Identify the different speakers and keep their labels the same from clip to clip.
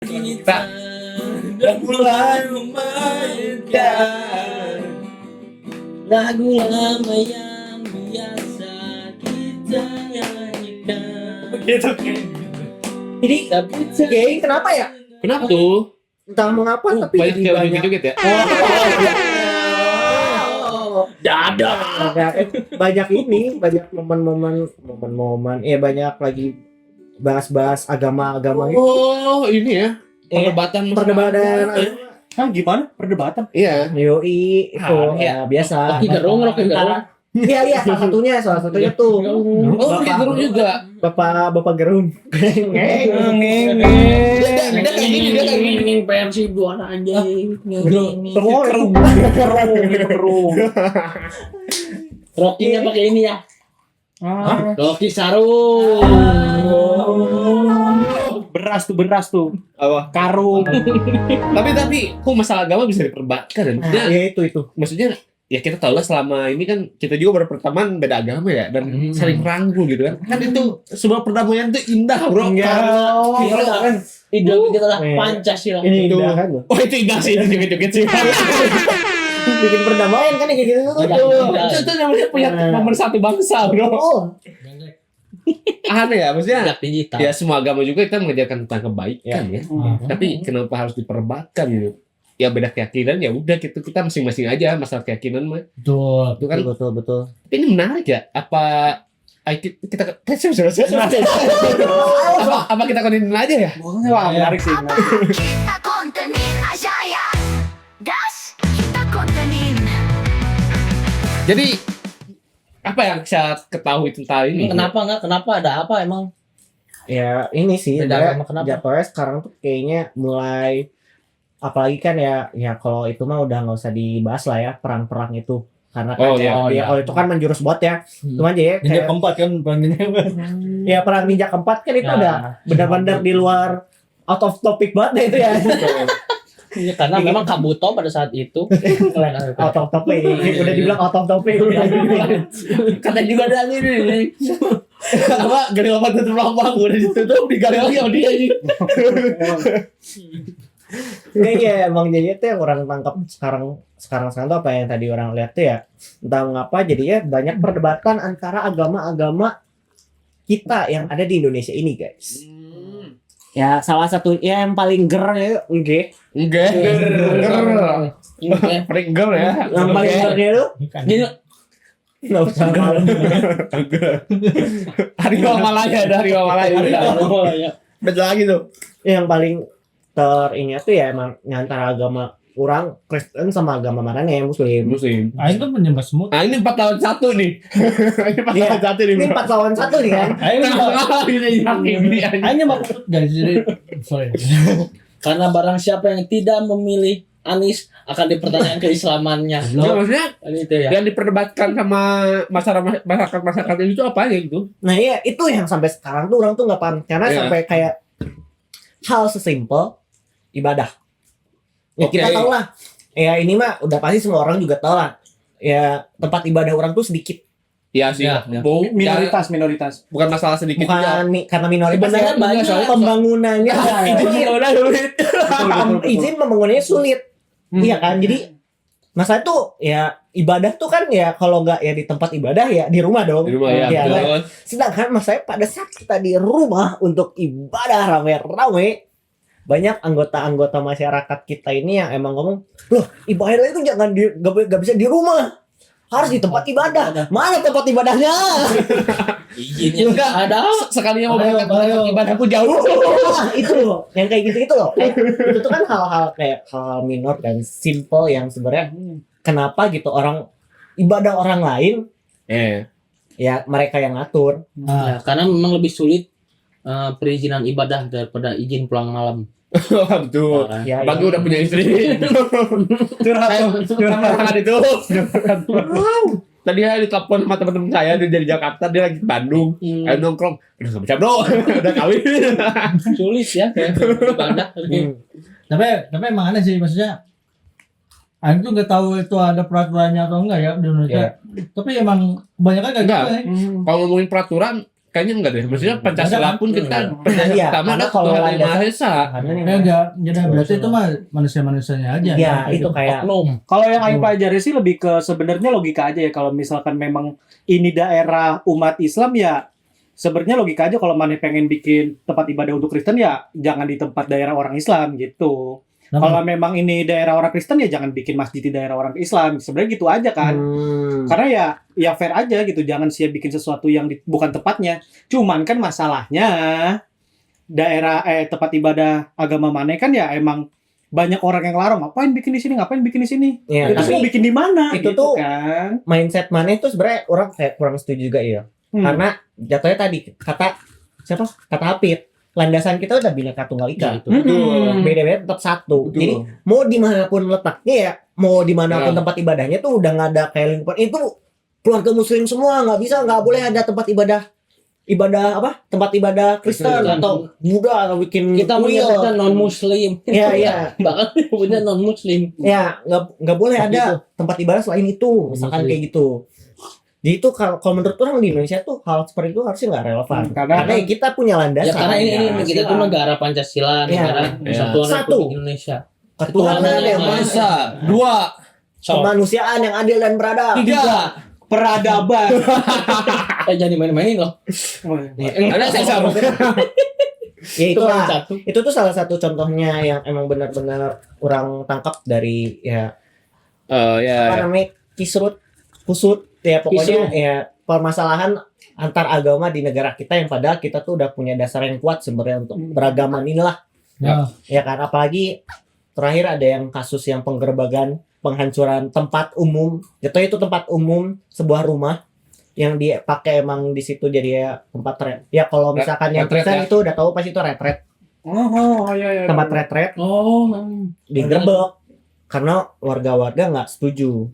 Speaker 1: Kita udah mulai memainkan
Speaker 2: lagu lama yang biasa kita nyanyikan.
Speaker 1: begitu.
Speaker 3: Ini
Speaker 2: Tapi
Speaker 3: gay kenapa ya?
Speaker 1: Kenapa tuh?
Speaker 3: Entah mengapa tapi
Speaker 1: Banyak
Speaker 3: jadi
Speaker 1: cewek
Speaker 3: banyak.
Speaker 1: joget ya?
Speaker 2: dada.
Speaker 3: Banyak ini, banyak momen-momen, banyak lagi bahas-bahas agama-agama gitu.
Speaker 1: Oh, ini ya. Perdebatan
Speaker 3: Perdebatan
Speaker 4: Hah, gimana? Perdebatan?
Speaker 1: Iya.
Speaker 3: yoi itu
Speaker 1: iya.
Speaker 3: ya biasa.
Speaker 2: Rocky Gerung.
Speaker 3: Iya salah satunya tuh.
Speaker 1: Oh, gitu juga.
Speaker 3: Bapak Gerung.
Speaker 1: Dia kayak gini.
Speaker 2: Persib dua anjing. Rocky-nya pakai ini ya. Rocky Sarung.
Speaker 4: Beras tuh.
Speaker 1: Apa?
Speaker 4: Karung.
Speaker 1: Tapi kok masalah agama bisa diperdebatkan ya?
Speaker 3: Ya itu.
Speaker 1: Maksudnya ya kita tahu lah selama ini kan kita juga berpertemanan beda agama ya dan saling rangkul gitu kan. Kan itu sebuah perdamaian itu indah, Bro.
Speaker 3: Kan
Speaker 2: Ideologi kita lah Pancasila.
Speaker 3: ini
Speaker 1: Itu.
Speaker 3: indah kan.
Speaker 1: Oh, itu indah sih, itu joget-joget sih.
Speaker 3: Bikin perdamaian kan kayak gitu tuh.
Speaker 1: Itu namanya punya pemersatu bangsa, Bro.
Speaker 3: Oh,
Speaker 1: Aneh ya, maksudnya
Speaker 2: Tindak digital.
Speaker 1: ya semua agama juga kita mengajarkan tentang kebaikan ya. Tapi kenapa harus diperdebatkan gitu? Ya beda keyakinan ya udah gitu kita masing-masing aja masalah keyakinan mah.
Speaker 4: Betul.
Speaker 1: Itu kan.
Speaker 3: betul.
Speaker 1: Tapi ini menarik ya. Apa kita apa kita konekin aja ya?
Speaker 4: Wah, menarik sih.
Speaker 5: Kita kontenin aja ya. Gas, kita kontenin.
Speaker 1: Jadi apa yang saya ketahui tentang ini?
Speaker 2: Kenapa ada apa emang?
Speaker 3: Ya ini sih
Speaker 2: Beda
Speaker 3: sebenarnya
Speaker 2: agama kenapa?
Speaker 3: jatuhnya sekarang tuh kayaknya mulai apalagi kan ya kalau itu mah udah nggak usah dibahas lah ya perang-perang itu karena kan itu kan menjurus buat ya cuma aja ya
Speaker 4: Ninja
Speaker 3: kayak,
Speaker 4: keempat kan perangnya.
Speaker 3: ya perang ninja keempat kan itu
Speaker 2: Ya.
Speaker 3: udah benar-benar di luar out of topic banget deh itu ya
Speaker 2: Iya, karena memang Kabuto pada saat itu
Speaker 3: out of topic udah dibilang out of topic
Speaker 1: Kata juga ada ini. Apa gali lama tutup lubang udah ditutup digali lagi sama dia ini.
Speaker 3: Iya emang jadi itu yang orang tangkap sekarang tuh apa yang tadi orang lihat tuh ya entah mengapa jadinya banyak perdebatan antara agama-agama kita yang ada di Indonesia ini guys. Ya salah satu ya yang paling ger ya
Speaker 1: Enggak. Paling ger ya.
Speaker 3: yang paling gernya tuh
Speaker 2: Gini,
Speaker 3: nggak usah
Speaker 1: Harimau Malaya ada Harimau Malaya. Betul lagi tuh.
Speaker 3: yang paling teringat tuh ya emang antara agama orang Kristen sama agama mana nih Muslim.
Speaker 4: Ah, itu kan penyembah semut.
Speaker 1: Nah ini 4 lawan 1 nih. Ini 4
Speaker 3: Iya.
Speaker 1: lawan 1 nih.
Speaker 3: Ini 4 lawan 1 nih kan.
Speaker 4: Hanya mau guys, jadi sorry.
Speaker 2: karena barang siapa yang tidak memilih Anies akan dipertanyakan keislamannya.
Speaker 1: Nah, maksudnya
Speaker 2: Kan itu ya.
Speaker 1: yang diperdebatkan sama masyarakat itu apa aja gitu?
Speaker 3: Nah iya itu yang sampai sekarang tuh orang tuh nggak paham karena
Speaker 1: Iya.
Speaker 3: sampai kayak hal sesimpel ibadah. Ya
Speaker 1: Oke.
Speaker 3: kita tahu lah. Ya ini mah udah pasti semua orang juga tahu lah. Ya tempat ibadah orang tuh sedikit.
Speaker 1: Iya sih.
Speaker 2: Ya,
Speaker 4: Minoritas.
Speaker 1: Bukan masalah sedikit
Speaker 3: Bukan
Speaker 1: juga.
Speaker 3: karena minoritas
Speaker 2: Beneran
Speaker 3: ya,
Speaker 2: banyak.
Speaker 3: soalnya pembangunannya
Speaker 1: Itu udah duit.
Speaker 3: izin pembangunannya sulit. Iya kan? Jadi masalah tuh ya ibadah tuh kan ya kalau nggak ya di tempat ibadah ya di rumah dong.
Speaker 1: Di rumah ya.
Speaker 3: Iya,
Speaker 1: Betul.
Speaker 3: Sedangkan masalahnya pada saat kita di rumah untuk ibadah rame-rame banyak anggota-anggota masyarakat kita ini yang emang ngomong, loh ibadah itu jangan gak bisa di rumah, harus di tempat ibadah. Mana tempat ibadahnya?
Speaker 2: Izinnya
Speaker 1: Enggak.
Speaker 2: ada.
Speaker 1: Sekalinya mau
Speaker 4: Ayo,
Speaker 1: berangkat
Speaker 4: ayo.
Speaker 1: ibadahku jauh.
Speaker 3: Nah, itu loh, yang kayak gitu loh. Itu tuh kan hal-hal kayak hal minor dan simple yang sebenarnya kenapa gitu orang ibadah orang lain ya mereka yang ngatur.
Speaker 2: Ya, karena memang lebih sulit perizinan ibadah daripada izin pulang malam.
Speaker 1: Betul.
Speaker 2: Nah,
Speaker 3: Ya,
Speaker 1: Bagi udah punya istri. Curhat itu. Tadi saya ditelepon sama teman-teman saya dia dari Jakarta, dia lagi di Bandung. Ayo nongkrong. Udah nggak bisa bro, udah kawin.
Speaker 2: sulit ya kayak ibadah.
Speaker 4: Tapi emang aneh sih maksudnya. Aku tuh nggak tahu itu ada peraturannya atau enggak ya di Indonesia. Tapi emang kebanyakan nggak
Speaker 1: Enggak.
Speaker 4: gitu ya.
Speaker 1: Kalau ngomongin peraturan, kayaknya enggak deh. Maksudnya Pancasila pun kita percaya
Speaker 3: Iya,
Speaker 1: pertama
Speaker 3: karena
Speaker 1: ada
Speaker 3: kalau
Speaker 1: Tuhan Yang
Speaker 3: landasan-
Speaker 1: Maha Esa.
Speaker 3: Karena nih,
Speaker 4: Enggak, jadi berarti itu mah manusia-manusianya aja.
Speaker 3: ya
Speaker 4: Yang
Speaker 3: itu kayak
Speaker 2: Oknum.
Speaker 6: Kalau yang Aing pelajari sih lebih ke sebenarnya logika aja ya. Kalau misalkan memang ini daerah umat Islam ya sebenarnya logika aja kalau mana pengen bikin tempat ibadah untuk Kristen ya jangan di tempat daerah orang Islam gitu.
Speaker 4: Kenapa?
Speaker 6: Kalau memang ini daerah orang Kristen ya jangan bikin masjid di daerah orang Islam. Sebenarnya gitu aja kan. Karena ya fair aja gitu. Jangan sih bikin sesuatu yang bukan tempatnya. Cuman kan masalahnya daerah tempat ibadah agama mana kan ya emang banyak orang yang larang ngapain bikin di sini, ngapain bikin di sini.
Speaker 3: ya,
Speaker 6: Terus
Speaker 3: tapi
Speaker 6: mau bikin di mana?
Speaker 3: itu
Speaker 6: gitu
Speaker 3: tuh
Speaker 6: kan.
Speaker 3: mindset mana itu sebenarnya orang kayak kurang setuju juga ya. Karena jatuhnya tadi kata siapa? Kata Hafid, landasan kita udah Bhinneka Tunggal Ika. Beda-beda tetap satu.
Speaker 1: Betul.
Speaker 3: Jadi mau dimanapun letaknya ya, mau dimanapun
Speaker 1: Ya.
Speaker 3: tempat ibadahnya tuh udah nggak ada kayak lingkungan itu keluarga Muslim semua nggak boleh ada tempat ibadah apa tempat ibadah Kristen
Speaker 2: Kristen.
Speaker 3: atau Buddha atau bikin
Speaker 2: Kita
Speaker 3: kuil.
Speaker 2: menyebutnya non muslim.
Speaker 3: Iya.
Speaker 2: Bahkan punya non muslim.
Speaker 3: Ya nggak boleh ada tempat ibadah selain itu misalkan kayak gitu. Jadi itu kalau menurut orang di Indonesia tuh hal seperti itu harusnya nggak relevan.
Speaker 6: Karena
Speaker 3: Karena kita punya landasan.
Speaker 2: Ya karena ini kita tuh negara Pancasila,
Speaker 3: Iya.
Speaker 2: negara Kesatuan
Speaker 3: Satu.
Speaker 2: Republik Indonesia.
Speaker 3: ketuhanan yang maha esa,
Speaker 1: Dua,
Speaker 3: kemanusiaan yang adil dan beradab.
Speaker 1: tiga.
Speaker 6: peradaban.
Speaker 2: Jangan main-mainin loh.
Speaker 1: Ada saya sama.
Speaker 3: Ya
Speaker 2: Itu
Speaker 3: itulah.
Speaker 2: satu.
Speaker 3: Itu tuh salah satu contohnya yang emang benar-benar orang tangkap dari ya
Speaker 1: Ya.
Speaker 3: apa namanya kusut ya pokoknya ya permasalahan antar agama di negara kita yang padahal kita tuh udah punya dasar yang kuat sebenarnya untuk beragaman inilah
Speaker 4: Ya.
Speaker 3: ya kan apalagi terakhir ada yang kasus yang penggerbagan penghancuran tempat umum jatuhnya itu tempat umum sebuah rumah yang dipakai emang di situ jadi ya tempat ya kalau misalkan yang
Speaker 1: Retret
Speaker 3: Kristen
Speaker 1: ya?
Speaker 3: itu udah tahu pasti itu retret
Speaker 6: Iya.
Speaker 3: tempat retret
Speaker 2: Oh,
Speaker 3: digerebek karena warga-warga nggak setuju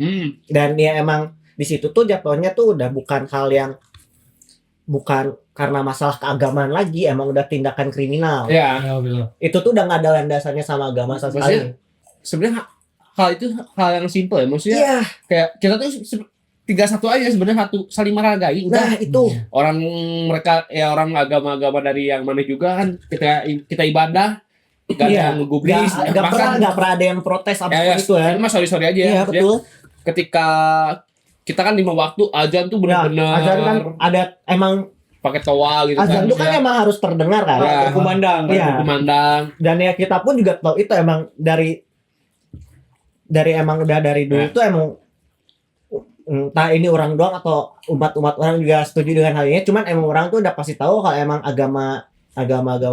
Speaker 3: dan ya emang di situ tuh jatuhnya tuh udah bukan hal yang bukan karena masalah keagamaan lagi emang udah tindakan kriminal
Speaker 1: Ya.
Speaker 4: Ya, betul.
Speaker 3: itu tuh udah nggak ada landasannya sama agama sama
Speaker 1: Maksudnya,
Speaker 3: sekali
Speaker 1: sebenarnya hal itu hal yang simple ya. Maksudnya
Speaker 3: iya
Speaker 1: kayak kita tuh tiga satu aja sebenarnya satu saling menghargai udah.
Speaker 3: nah itu
Speaker 1: Orang mereka ya orang agama-agama dari yang mana juga kan kita ibadah gak ada
Speaker 3: Iya.
Speaker 1: yang ngegubris
Speaker 3: nggak pernah ada yang protes apa
Speaker 1: ya,
Speaker 3: itu kan
Speaker 1: itu mah sorry aja
Speaker 3: iya
Speaker 1: Maksudnya,
Speaker 3: betul
Speaker 1: ketika kita kan 5 waktu azan tuh
Speaker 3: ya,
Speaker 1: benar-benar
Speaker 3: azan kan ada emang
Speaker 1: pakai toa gitu
Speaker 3: azan itu kan
Speaker 1: maksudnya
Speaker 3: emang harus terdengar kan
Speaker 1: Ya.
Speaker 6: Kumandang.
Speaker 3: Iya.
Speaker 1: memandang
Speaker 3: dan ya kita pun juga tahu itu emang dari emang udah dari dulu
Speaker 1: Ya.
Speaker 3: itu emang entah ini orang doang atau umat-umat orang juga setuju dengan hal ini cuman emang orang tuh udah pasti tahu kalau emang agama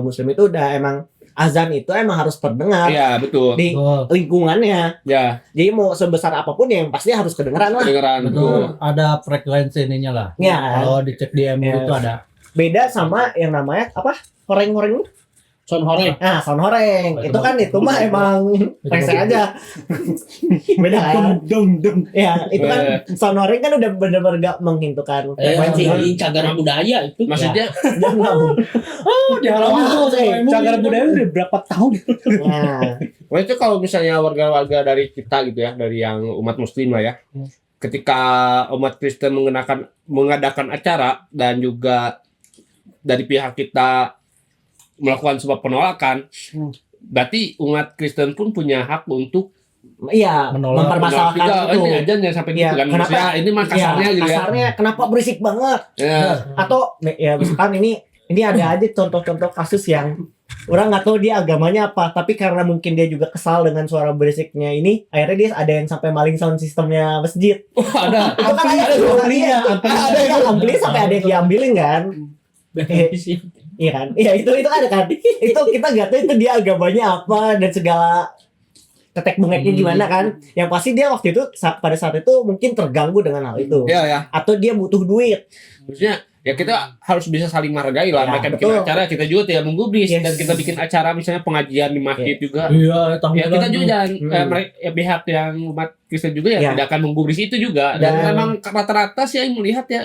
Speaker 3: muslim itu udah emang azan itu emang harus terdengar
Speaker 1: iya betul
Speaker 3: di
Speaker 4: Betul.
Speaker 3: lingkungannya
Speaker 1: ya
Speaker 3: jadi mau sebesar apapun yang pasti harus kedengeran lah
Speaker 1: kedengeran
Speaker 4: Betul. Ada frekuensi ininya lah.
Speaker 3: ya
Speaker 4: Kalau dicek di MU
Speaker 3: Ya.
Speaker 4: itu ada.
Speaker 3: beda sama yang namanya apa horeng-horeng
Speaker 2: Son Horeng.
Speaker 3: nah sound horeng itu kan itu mah emang rese aja beda kan
Speaker 6: Dum.
Speaker 3: ya itu kan sound horeng kan udah bener-bener gak menghitungkan frekuensi
Speaker 2: Ini cagar budaya itu.
Speaker 1: maksudnya
Speaker 3: jangan
Speaker 6: Cagar budaya udah berapa tahun?
Speaker 3: nah
Speaker 1: Wah itu kalau misalnya warga-warga dari kita gitu ya, dari yang umat muslim lah ya. Ketika umat Kristen mengadakan acara dan juga dari pihak kita melakukan sebuah penolakan, berarti umat Kristen pun punya hak untuk
Speaker 3: iya
Speaker 4: Menolak.
Speaker 3: mempermasalahkan
Speaker 1: juga,
Speaker 3: itu
Speaker 1: ini aja jangan sampai
Speaker 3: Iya,
Speaker 1: gitu kan.
Speaker 3: kenapa?
Speaker 1: Maksudnya ini mah kasarnya
Speaker 3: ya,
Speaker 1: gitu ya.
Speaker 3: kasarnya kenapa berisik banget
Speaker 1: Ya.
Speaker 3: atau ya misalkan ini ada aja contoh-contoh kasus yang orang nggak tahu dia agamanya apa tapi karena mungkin dia juga kesal dengan suara berisiknya ini akhirnya dia ada yang sampai maling sound sistemnya masjid
Speaker 1: Ada.
Speaker 3: itu kan ada
Speaker 6: Amplinya,
Speaker 3: ada yang ampli sampai ada yang diambilin kan iya kan iya itu ada kan itu kita nggak tahu itu dia agamanya apa dan segala tetek bengeknya gimana kan yang pasti dia waktu itu pada saat itu mungkin terganggu dengan hal itu
Speaker 1: Ya ya.
Speaker 3: atau dia butuh duit
Speaker 1: Maksudnya ya kita harus bisa saling menghargai lah.
Speaker 3: Ya,
Speaker 1: Mereka bikin
Speaker 3: betul.
Speaker 1: acara, kita juga tidak menggubris
Speaker 3: Yes.
Speaker 1: dan kita bikin acara misalnya pengajian di masjid juga.
Speaker 4: Iya,
Speaker 1: Ya kita juga jangan
Speaker 3: Hmm.
Speaker 1: pihak yang umat Kristen juga ya,
Speaker 3: Ya.
Speaker 1: tidak akan menggubris itu juga dan
Speaker 3: Dan-
Speaker 1: memang rata-rata sih yang melihat ya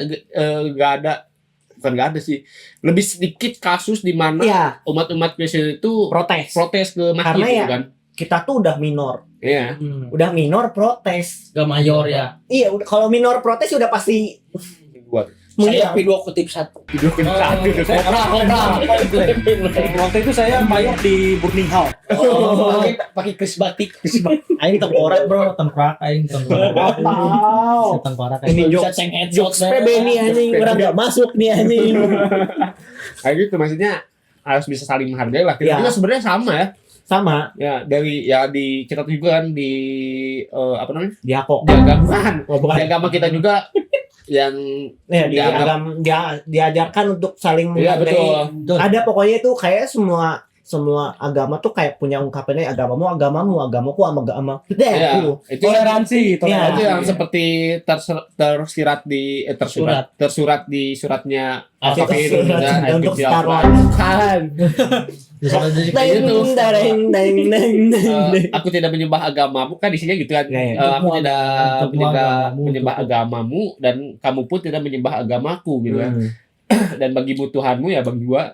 Speaker 1: nggak ada bukan nggak ada sih lebih sedikit kasus di mana
Speaker 3: ya
Speaker 1: umat-umat Kristen itu
Speaker 3: protes
Speaker 1: protes ke masjid
Speaker 3: Karena
Speaker 1: gitu
Speaker 3: ya,
Speaker 1: kan.
Speaker 3: kita tuh udah minor
Speaker 1: Iya.
Speaker 3: protes
Speaker 2: Gak mayor ya.
Speaker 3: iya kalau minor protes udah pasti
Speaker 1: Buat.
Speaker 2: Saya video kutip satu.
Speaker 1: Video kan satu.
Speaker 6: Waktu itu saya mayor di Burning House.
Speaker 2: Pakai kris batik.
Speaker 4: Aing tengkorak bro, tengkorak aing tengkorak.
Speaker 6: Wow.
Speaker 4: Tengkorak
Speaker 3: Ini
Speaker 2: Bisa
Speaker 3: jokes
Speaker 2: ceng headshot.
Speaker 3: PB nih anjing, orang nggak masuk nih anjing.
Speaker 1: Kayak gitu maksudnya harus bisa saling menghargai lah. Kita
Speaker 3: Ya.
Speaker 1: juga sebenarnya sama ya.
Speaker 3: Sama
Speaker 1: Ya dari ya di kita tuh juga kan di apa namanya?
Speaker 3: dia kok.
Speaker 1: Di agama.
Speaker 3: Oh, bukan.
Speaker 1: Di agama kita juga yang
Speaker 3: Ya, di
Speaker 1: dianggap-
Speaker 3: agama diajarkan untuk saling
Speaker 1: iya
Speaker 3: menghargai.
Speaker 1: betul.
Speaker 3: Ada pokoknya itu kayak semua agama tuh kayak punya ungkapannya agamamu, agamaku, agama.
Speaker 1: Iya,
Speaker 3: Gitu.
Speaker 1: itu
Speaker 6: Toleransi,
Speaker 1: itu
Speaker 6: toleransi.
Speaker 1: yang seperti tersirat di tersurat di suratnya Al-Kafirun
Speaker 3: Surat
Speaker 1: dan
Speaker 3: untuk
Speaker 1: Al-Qiyamah.
Speaker 3: Star Wars.
Speaker 1: Bukan.
Speaker 3: Deng,
Speaker 1: Itu.
Speaker 3: deng, deng, deng, deng.
Speaker 1: Aku tidak menyembah agamamu kan isinya gitu kan.
Speaker 3: Ya, ya.
Speaker 1: Aku tidak
Speaker 4: Untukmu agamamu,
Speaker 1: menyembah
Speaker 4: untukku.
Speaker 1: agamamu dan kamu pun tidak menyembah agamaku gitu kan. Dan bagimu Tuhanmu ya bagi gua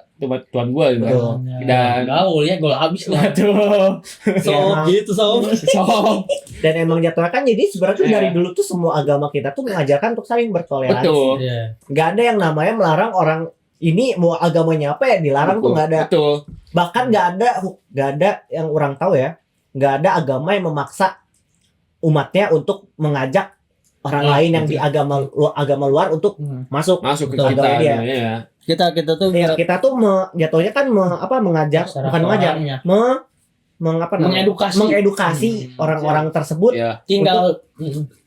Speaker 1: Tuhan gua gitu kan.
Speaker 3: Betul.
Speaker 1: Dan
Speaker 2: Gaul ya, gol habis lah.
Speaker 1: waduh.
Speaker 3: Ya,
Speaker 4: gitu sob.
Speaker 1: Sob.
Speaker 3: Dan emang jatuhnya kan jadi sebenarnya tuh
Speaker 1: Iya.
Speaker 3: dari dulu tuh semua agama kita tuh mengajarkan untuk saling bertoleransi.
Speaker 1: Betul.
Speaker 4: Iya.
Speaker 3: Nggak ada yang namanya melarang orang ini mau agamanya apa ya dilarang tuh nggak ada.
Speaker 1: Betul.
Speaker 3: Bahkan nggak ada yang orang tahu ya, nggak ada agama yang memaksa umatnya untuk mengajak orang lain yang di agama luar untuk masuk.
Speaker 1: Masuk ke
Speaker 4: Betul.
Speaker 1: kita
Speaker 3: Agama dia.
Speaker 1: ya.
Speaker 4: Kita tuh
Speaker 3: Ya, kita tuh jatuhnya kan mengajak, bukan mengajak,
Speaker 2: Mengedukasi.
Speaker 3: mengedukasi orang-orang tersebut
Speaker 1: Ya.
Speaker 2: Tinggal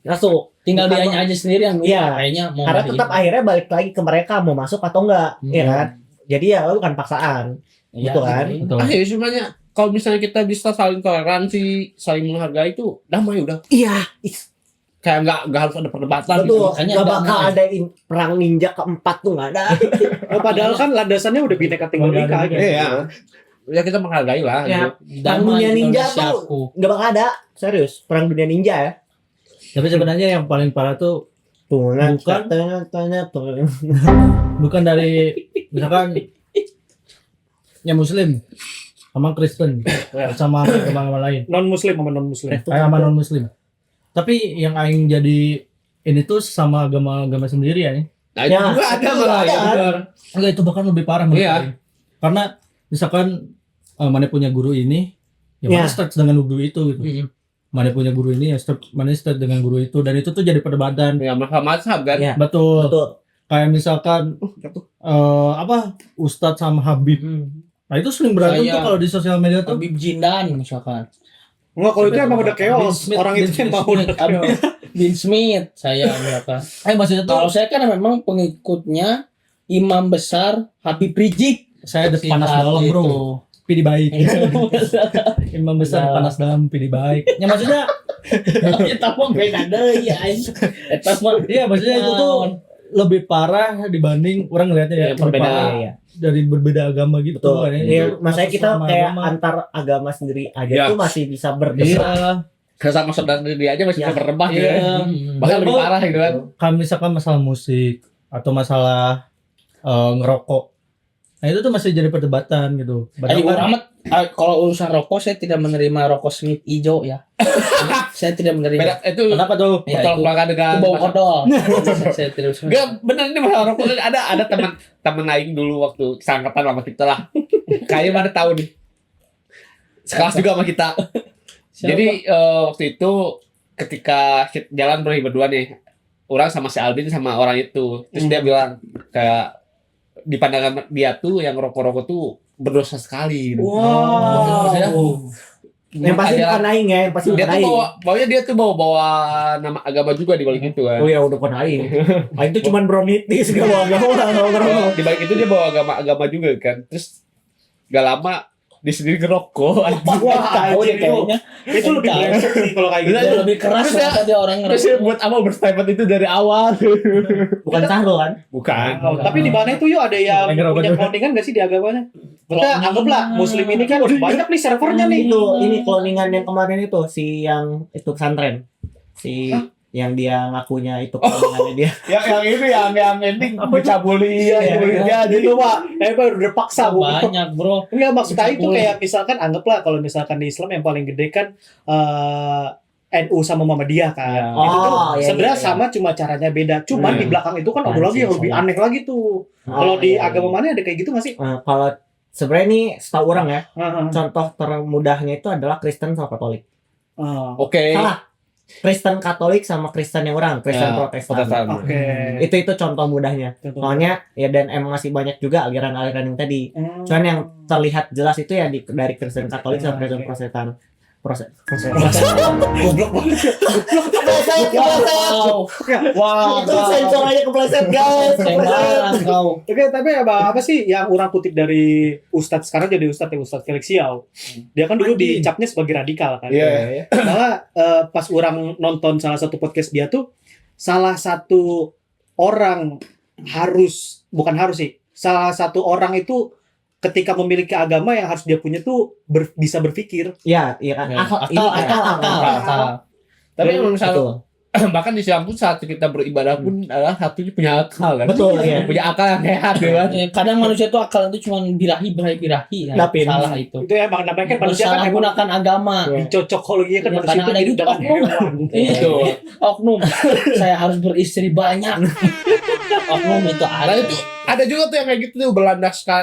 Speaker 3: masuk.
Speaker 2: tinggal
Speaker 3: Bukan
Speaker 2: dianya aja sendiri yang
Speaker 3: Iya.
Speaker 2: kayaknya mau
Speaker 3: Karena
Speaker 2: ngasih
Speaker 3: tetap
Speaker 2: ini.
Speaker 3: akhirnya balik lagi ke mereka mau masuk atau enggak, ya kan? Jadi ya bukan paksaan.
Speaker 2: Iya,
Speaker 3: gitu kan.
Speaker 2: iya.
Speaker 4: betul.
Speaker 1: Ya sebenarnya kalau misalnya kita bisa saling toleransi, saling menghargai itu damai udah.
Speaker 3: Iya,
Speaker 1: Kayak nggak harus ada perdebatan
Speaker 3: betul.
Speaker 1: gitu.
Speaker 2: Makanya
Speaker 3: Gak bakal
Speaker 2: damai.
Speaker 3: ada perang ninja keempat tuh nggak ada.
Speaker 6: Padahal kan landasannya udah Bhinneka Tunggal Ika gitu.
Speaker 1: Iya. Ya kita menghargai lah
Speaker 3: Ya.
Speaker 1: gitu.
Speaker 3: Perang
Speaker 2: Damai
Speaker 3: dunia ninja
Speaker 2: Indonesiaku.
Speaker 3: tuh nggak bakal ada, serius. Perang dunia ninja ya.
Speaker 4: Tapi sebenarnya yang paling parah tuh
Speaker 3: Bukan.
Speaker 4: bukan dari misalkan yang Muslim sama Kristen sama agama lain,
Speaker 6: Non Muslim sama non Muslim.
Speaker 4: sama non Muslim. Tapi yang aing jadi ini tuh sama agama sendiri ya.
Speaker 1: Nah, itu
Speaker 3: Ya,
Speaker 1: juga ada
Speaker 3: itu
Speaker 1: malah
Speaker 3: ada.
Speaker 1: ya benar.
Speaker 4: Enggak, itu bahkan lebih parah menurut
Speaker 1: Iya.
Speaker 4: aing. Karena misalkan mana punya guru ini, ya
Speaker 3: Ya.
Speaker 4: mana start dengan guru itu gitu.
Speaker 2: Mm-mm.
Speaker 4: Mana punya guru ini, ya mana start dengan guru itu, dan itu tuh jadi perdebatan.
Speaker 1: Ya masalah mazhab kan.
Speaker 3: Ya.
Speaker 4: Betul.
Speaker 3: Betul.
Speaker 4: Kayak misalkan Ustadz sama Habib. Nah itu sering berantem
Speaker 2: Saya-
Speaker 4: tuh kalau di sosial media tuh.
Speaker 2: Habib Jindan misalkan.
Speaker 6: Enggak, kalau itu emang udah
Speaker 4: Bin
Speaker 6: chaos.
Speaker 4: Smith,
Speaker 6: Orang
Speaker 4: Bin
Speaker 6: itu
Speaker 4: Smith,
Speaker 6: emang udah chaos.
Speaker 2: Bin Smith saya misalkan.
Speaker 4: Maksudnya tuh
Speaker 2: Kalau saya kan memang pengikutnya Imam Besar Habib Rizik.
Speaker 4: saya ada panas dalam bro, pilih baik. Imam besar
Speaker 2: Nah.
Speaker 4: panas dalam, pilih baik. Ya maksudnya,
Speaker 2: Kita mau beda deh ya. Eta mah
Speaker 4: iya maksudnya itu tuh lebih parah dibanding orang ngeliatnya ya,
Speaker 1: Ya,
Speaker 4: lebih
Speaker 1: perbedaan.
Speaker 4: parah
Speaker 3: Iya.
Speaker 4: dari berbeda agama gitu.
Speaker 3: Betul.
Speaker 4: kan, ya.
Speaker 3: Iya,
Speaker 4: Itu
Speaker 3: makanya kita
Speaker 4: sesama
Speaker 3: kayak
Speaker 4: agama.
Speaker 3: antar agama sendiri aja
Speaker 1: Ya.
Speaker 3: tuh masih bisa berdebat.
Speaker 4: Iya,
Speaker 1: Sama saudara dia aja masih
Speaker 3: Ya.
Speaker 1: bisa berdebat gitu.
Speaker 4: iya.
Speaker 1: kan. Bahkan lebih parah gitu kan.
Speaker 4: Kan misalkan masalah musik atau masalah ngerokok. Nah itu tuh masih jadi perdebatan gitu.
Speaker 2: Ayo
Speaker 4: Padahal kan-
Speaker 2: amat kalau urusan rokok saya tidak menerima rokok Smith hijau ya. Saya tidak menerima.
Speaker 1: Beda itu
Speaker 4: Kenapa tuh?
Speaker 2: Ya,
Speaker 1: bertolak
Speaker 2: itu-
Speaker 1: belakang dengan
Speaker 2: Itu bau kodol. Saya tidak bisa.
Speaker 1: Enggak, bener ini masalah rokok. Ada teman aing dulu waktu seangkatan sama kita lah. Kayaknya mana tahu nih. Sekelas juga sama kita.
Speaker 2: Siapa?
Speaker 1: Jadi waktu itu ketika jalan berdua nih, orang sama si Aldin sama orang itu, terus dia bilang kayak di pandangan dia tuh yang rokok-rokok tuh berdosa sekali. Gitu.
Speaker 3: Wow.
Speaker 1: Maksudnya,
Speaker 3: Yang pasti
Speaker 1: ada-
Speaker 3: bukan aing ya, yang pasti
Speaker 1: dia
Speaker 3: bukan
Speaker 1: tuh
Speaker 3: aing.
Speaker 1: dia tuh bawa nama agama juga di balik itu kan.
Speaker 3: Oh ya udah bukan aing. Aing tuh cuman brownies gak bawa agama.
Speaker 1: Di balik itu dia bawa agama juga kan. Terus gak lama dia sendiri ngerokok.
Speaker 6: Wah,
Speaker 2: Tahu deh
Speaker 6: anjir,
Speaker 2: kayaknya.
Speaker 6: itu lebih
Speaker 2: Tahu.
Speaker 6: brengsek sih kalau kayak gitu.
Speaker 2: Itu lebih keras
Speaker 1: Terus ya-
Speaker 2: ternyata dia orang
Speaker 1: Terus dia buat apa berstatement itu dari awal?
Speaker 3: Bukan Sahro kan?
Speaker 1: Bukan.
Speaker 6: Oh, tapi di mana itu yuk ada yang
Speaker 4: Pengen rokok
Speaker 6: punya
Speaker 4: juga.
Speaker 6: cloningan gak sih di agamanya? Maksudnya anggaplah Muslim ini kan banyak nih servernya nih.
Speaker 3: Itu ini cloningan yang kemarin itu si yang itu pesantren. Si yang dia ngakunya itu cloningannya dia.
Speaker 1: yang ini yang ending dicabuli
Speaker 3: Iya,
Speaker 6: Ya gitu pak, baru udah paksa bu.
Speaker 2: banyak bro.
Speaker 6: Enggak maksudnya itu
Speaker 2: Boleh.
Speaker 6: kayak misalkan anggaplah kalau misalkan di Islam yang paling gede kan NU sama Muhammadiyah kan.
Speaker 2: Ya.
Speaker 6: Itu tuh
Speaker 3: Oh, iya,
Speaker 6: sebenarnya
Speaker 3: iya, iya.
Speaker 6: sama, cuma caranya beda. Cuman
Speaker 1: Hmm.
Speaker 6: di belakang itu kan ada lagi yang lebih aneh lagi tuh. Kalau di agama mana ada kayak gitu nggak sih?
Speaker 3: Kalau sebenarnya ini setahu orang ya,
Speaker 6: Heeh.
Speaker 3: contoh termudahnya itu adalah Kristen sama Katolik.
Speaker 1: Oke.
Speaker 3: Salah. Kristen Katolik sama Kristen yang orang, Kristen
Speaker 1: Ya,
Speaker 3: Protestan.
Speaker 1: Protestan.
Speaker 6: Oke.
Speaker 3: Itu contoh mudahnya. Soalnya ya dan emang masih banyak juga aliran-aliran yang tadi. Cuman yang terlihat jelas itu ya dari Kristen Katolik sama Kristen Protestan.
Speaker 6: Goblok banget.
Speaker 2: Wow. Wow.
Speaker 3: Itu sensor aja kepleset guys.
Speaker 2: Sembarang kau.
Speaker 6: Oke, tapi apa sih yang orang kutip dari Ustadz sekarang jadi Ustadz ya, Ustadz Felix Siau. Dia kan dulu dicapnya sebagai radikal kan.
Speaker 1: Iya.
Speaker 6: Malah pas orang nonton salah satu podcast dia tuh, salah satu orang salah satu orang itu ketika memiliki agama yang harus dia punya tuh bisa berpikir.
Speaker 3: Iya kan.
Speaker 2: Ya, akal.
Speaker 1: Tapi emang
Speaker 3: Betul.
Speaker 1: bahkan di Islam pun saat kita beribadah pun adalah satunya punya akal kan.
Speaker 3: Betul, iya.
Speaker 1: Punya akal yang sehat gitu kan.
Speaker 2: Kadang manusia itu akal itu cuma birahi kan.
Speaker 3: Dapin.
Speaker 2: Salah itu.
Speaker 6: Itu emang namanya kan manusia kan
Speaker 2: Salah
Speaker 6: emang
Speaker 2: gunakan agama.
Speaker 6: di cocokologinya kan
Speaker 2: Ya,
Speaker 6: manusia
Speaker 2: kadang
Speaker 6: itu
Speaker 2: ada
Speaker 6: hidup
Speaker 2: gitu
Speaker 6: dengan
Speaker 2: oknum.
Speaker 6: hewan.
Speaker 2: Itu oknum. Saya harus beristri banyak. Oknum itu
Speaker 1: Nah
Speaker 2: ada.
Speaker 1: itu ada juga tuh yang kayak gitu tuh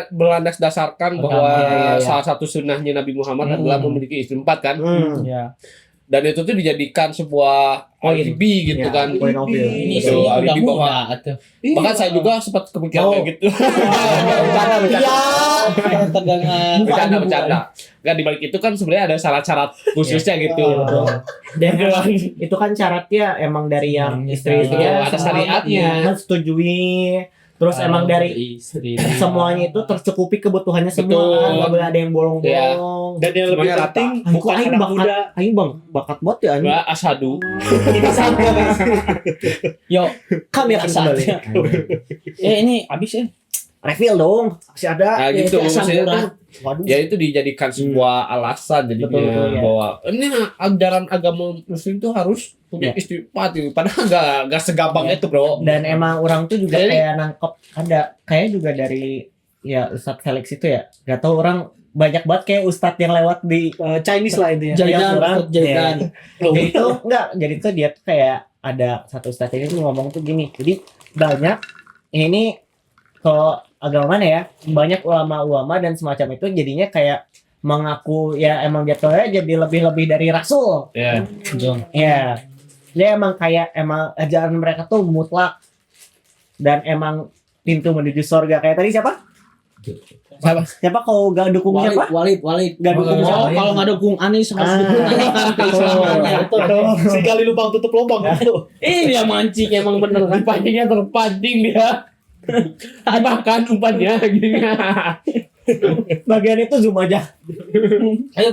Speaker 1: berlandas dasarkan bahwa
Speaker 3: Iya.
Speaker 1: salah satu sunnahnya Nabi Muhammad adalah memiliki istri 4 kan.
Speaker 2: Ya.
Speaker 1: Dan itu tuh dijadikan sebuah alibi gitu
Speaker 3: Ya,
Speaker 1: kan.
Speaker 3: point of view.
Speaker 2: Ini
Speaker 1: Betul,
Speaker 2: sih
Speaker 1: alibi
Speaker 2: udah
Speaker 1: bahwa
Speaker 2: muda tuh.
Speaker 1: bahkan saya juga sempat kepikiran kayak gitu. Bercanda. Nggak, dibalik itu kan sebenarnya ada syarat-syarat khususnya gitu.
Speaker 3: Betul. Dan emang itu kan syaratnya emang dari yang istri-istrinya
Speaker 1: Ada syariatnya.
Speaker 3: setujui. Terus emang dari
Speaker 2: istri.
Speaker 3: semuanya itu tercukupi kebutuhannya
Speaker 1: Betul.
Speaker 3: semua kan, nggak boleh ada yang
Speaker 1: Iya.
Speaker 3: bolong-bolong.
Speaker 6: Dan yang lebih
Speaker 1: Semuanya rata.
Speaker 6: penting bukan
Speaker 3: Aing
Speaker 6: anak
Speaker 3: bakat,
Speaker 6: muda.
Speaker 3: Aing bakat buat ya anjing.
Speaker 1: Mbak Asadu.
Speaker 6: Ini sama guys.
Speaker 2: Yo,
Speaker 3: Kami akan kembali.
Speaker 2: ini habis ya.
Speaker 3: Refill dong, masih ada.
Speaker 1: Nah gitu
Speaker 2: Itu
Speaker 1: maksudnya
Speaker 2: samurai.
Speaker 1: tuh ya itu dijadikan sebuah alasan jadinya
Speaker 3: Betul, ya.
Speaker 1: bahwa ini ajaran agama muslim tuh harus punya
Speaker 3: Ya.
Speaker 1: istri 4 gitu. Padahal nggak segampang itu bro.
Speaker 3: Dan emang orang tuh juga
Speaker 1: Jadi-
Speaker 3: kayak nangkep ada kayak juga dari ya Ustadz Felix itu ya. Gak tau orang banyak banget kayak Ustadz yang lewat di
Speaker 6: Chinese lah itu ya.
Speaker 2: Jaidan,
Speaker 3: orang,
Speaker 2: Jaidan.
Speaker 3: Jadi itu enggak, jadi tuh dia tuh kayak ada satu Ustadz ini tuh ngomong tuh gini. Jadi banyak ini kalau agama mana ya, banyak ulama-ulama dan semacam itu jadinya kayak mengaku ya emang jatuhnya jadi lebih-lebih dari rasul.
Speaker 1: Ya.
Speaker 3: Ya. Dia emang kayak emang ajaran mereka tuh mutlak dan emang pintu menuju surga. Kayak tadi siapa? Siapa kalau gak dukung siapa?
Speaker 2: Walid.
Speaker 3: Gak dukung
Speaker 2: Oh,
Speaker 3: siapa?
Speaker 2: kalau nggak dukung Anies harus dipertanyakan keislamannya.
Speaker 6: Si gali lubang tutup lubang.
Speaker 2: Ini dia mancing emang bener kan.
Speaker 1: Pancingnya terpancing dia. Makan umpannya gini.
Speaker 3: Bagian itu zoom aja.
Speaker 4: Ayo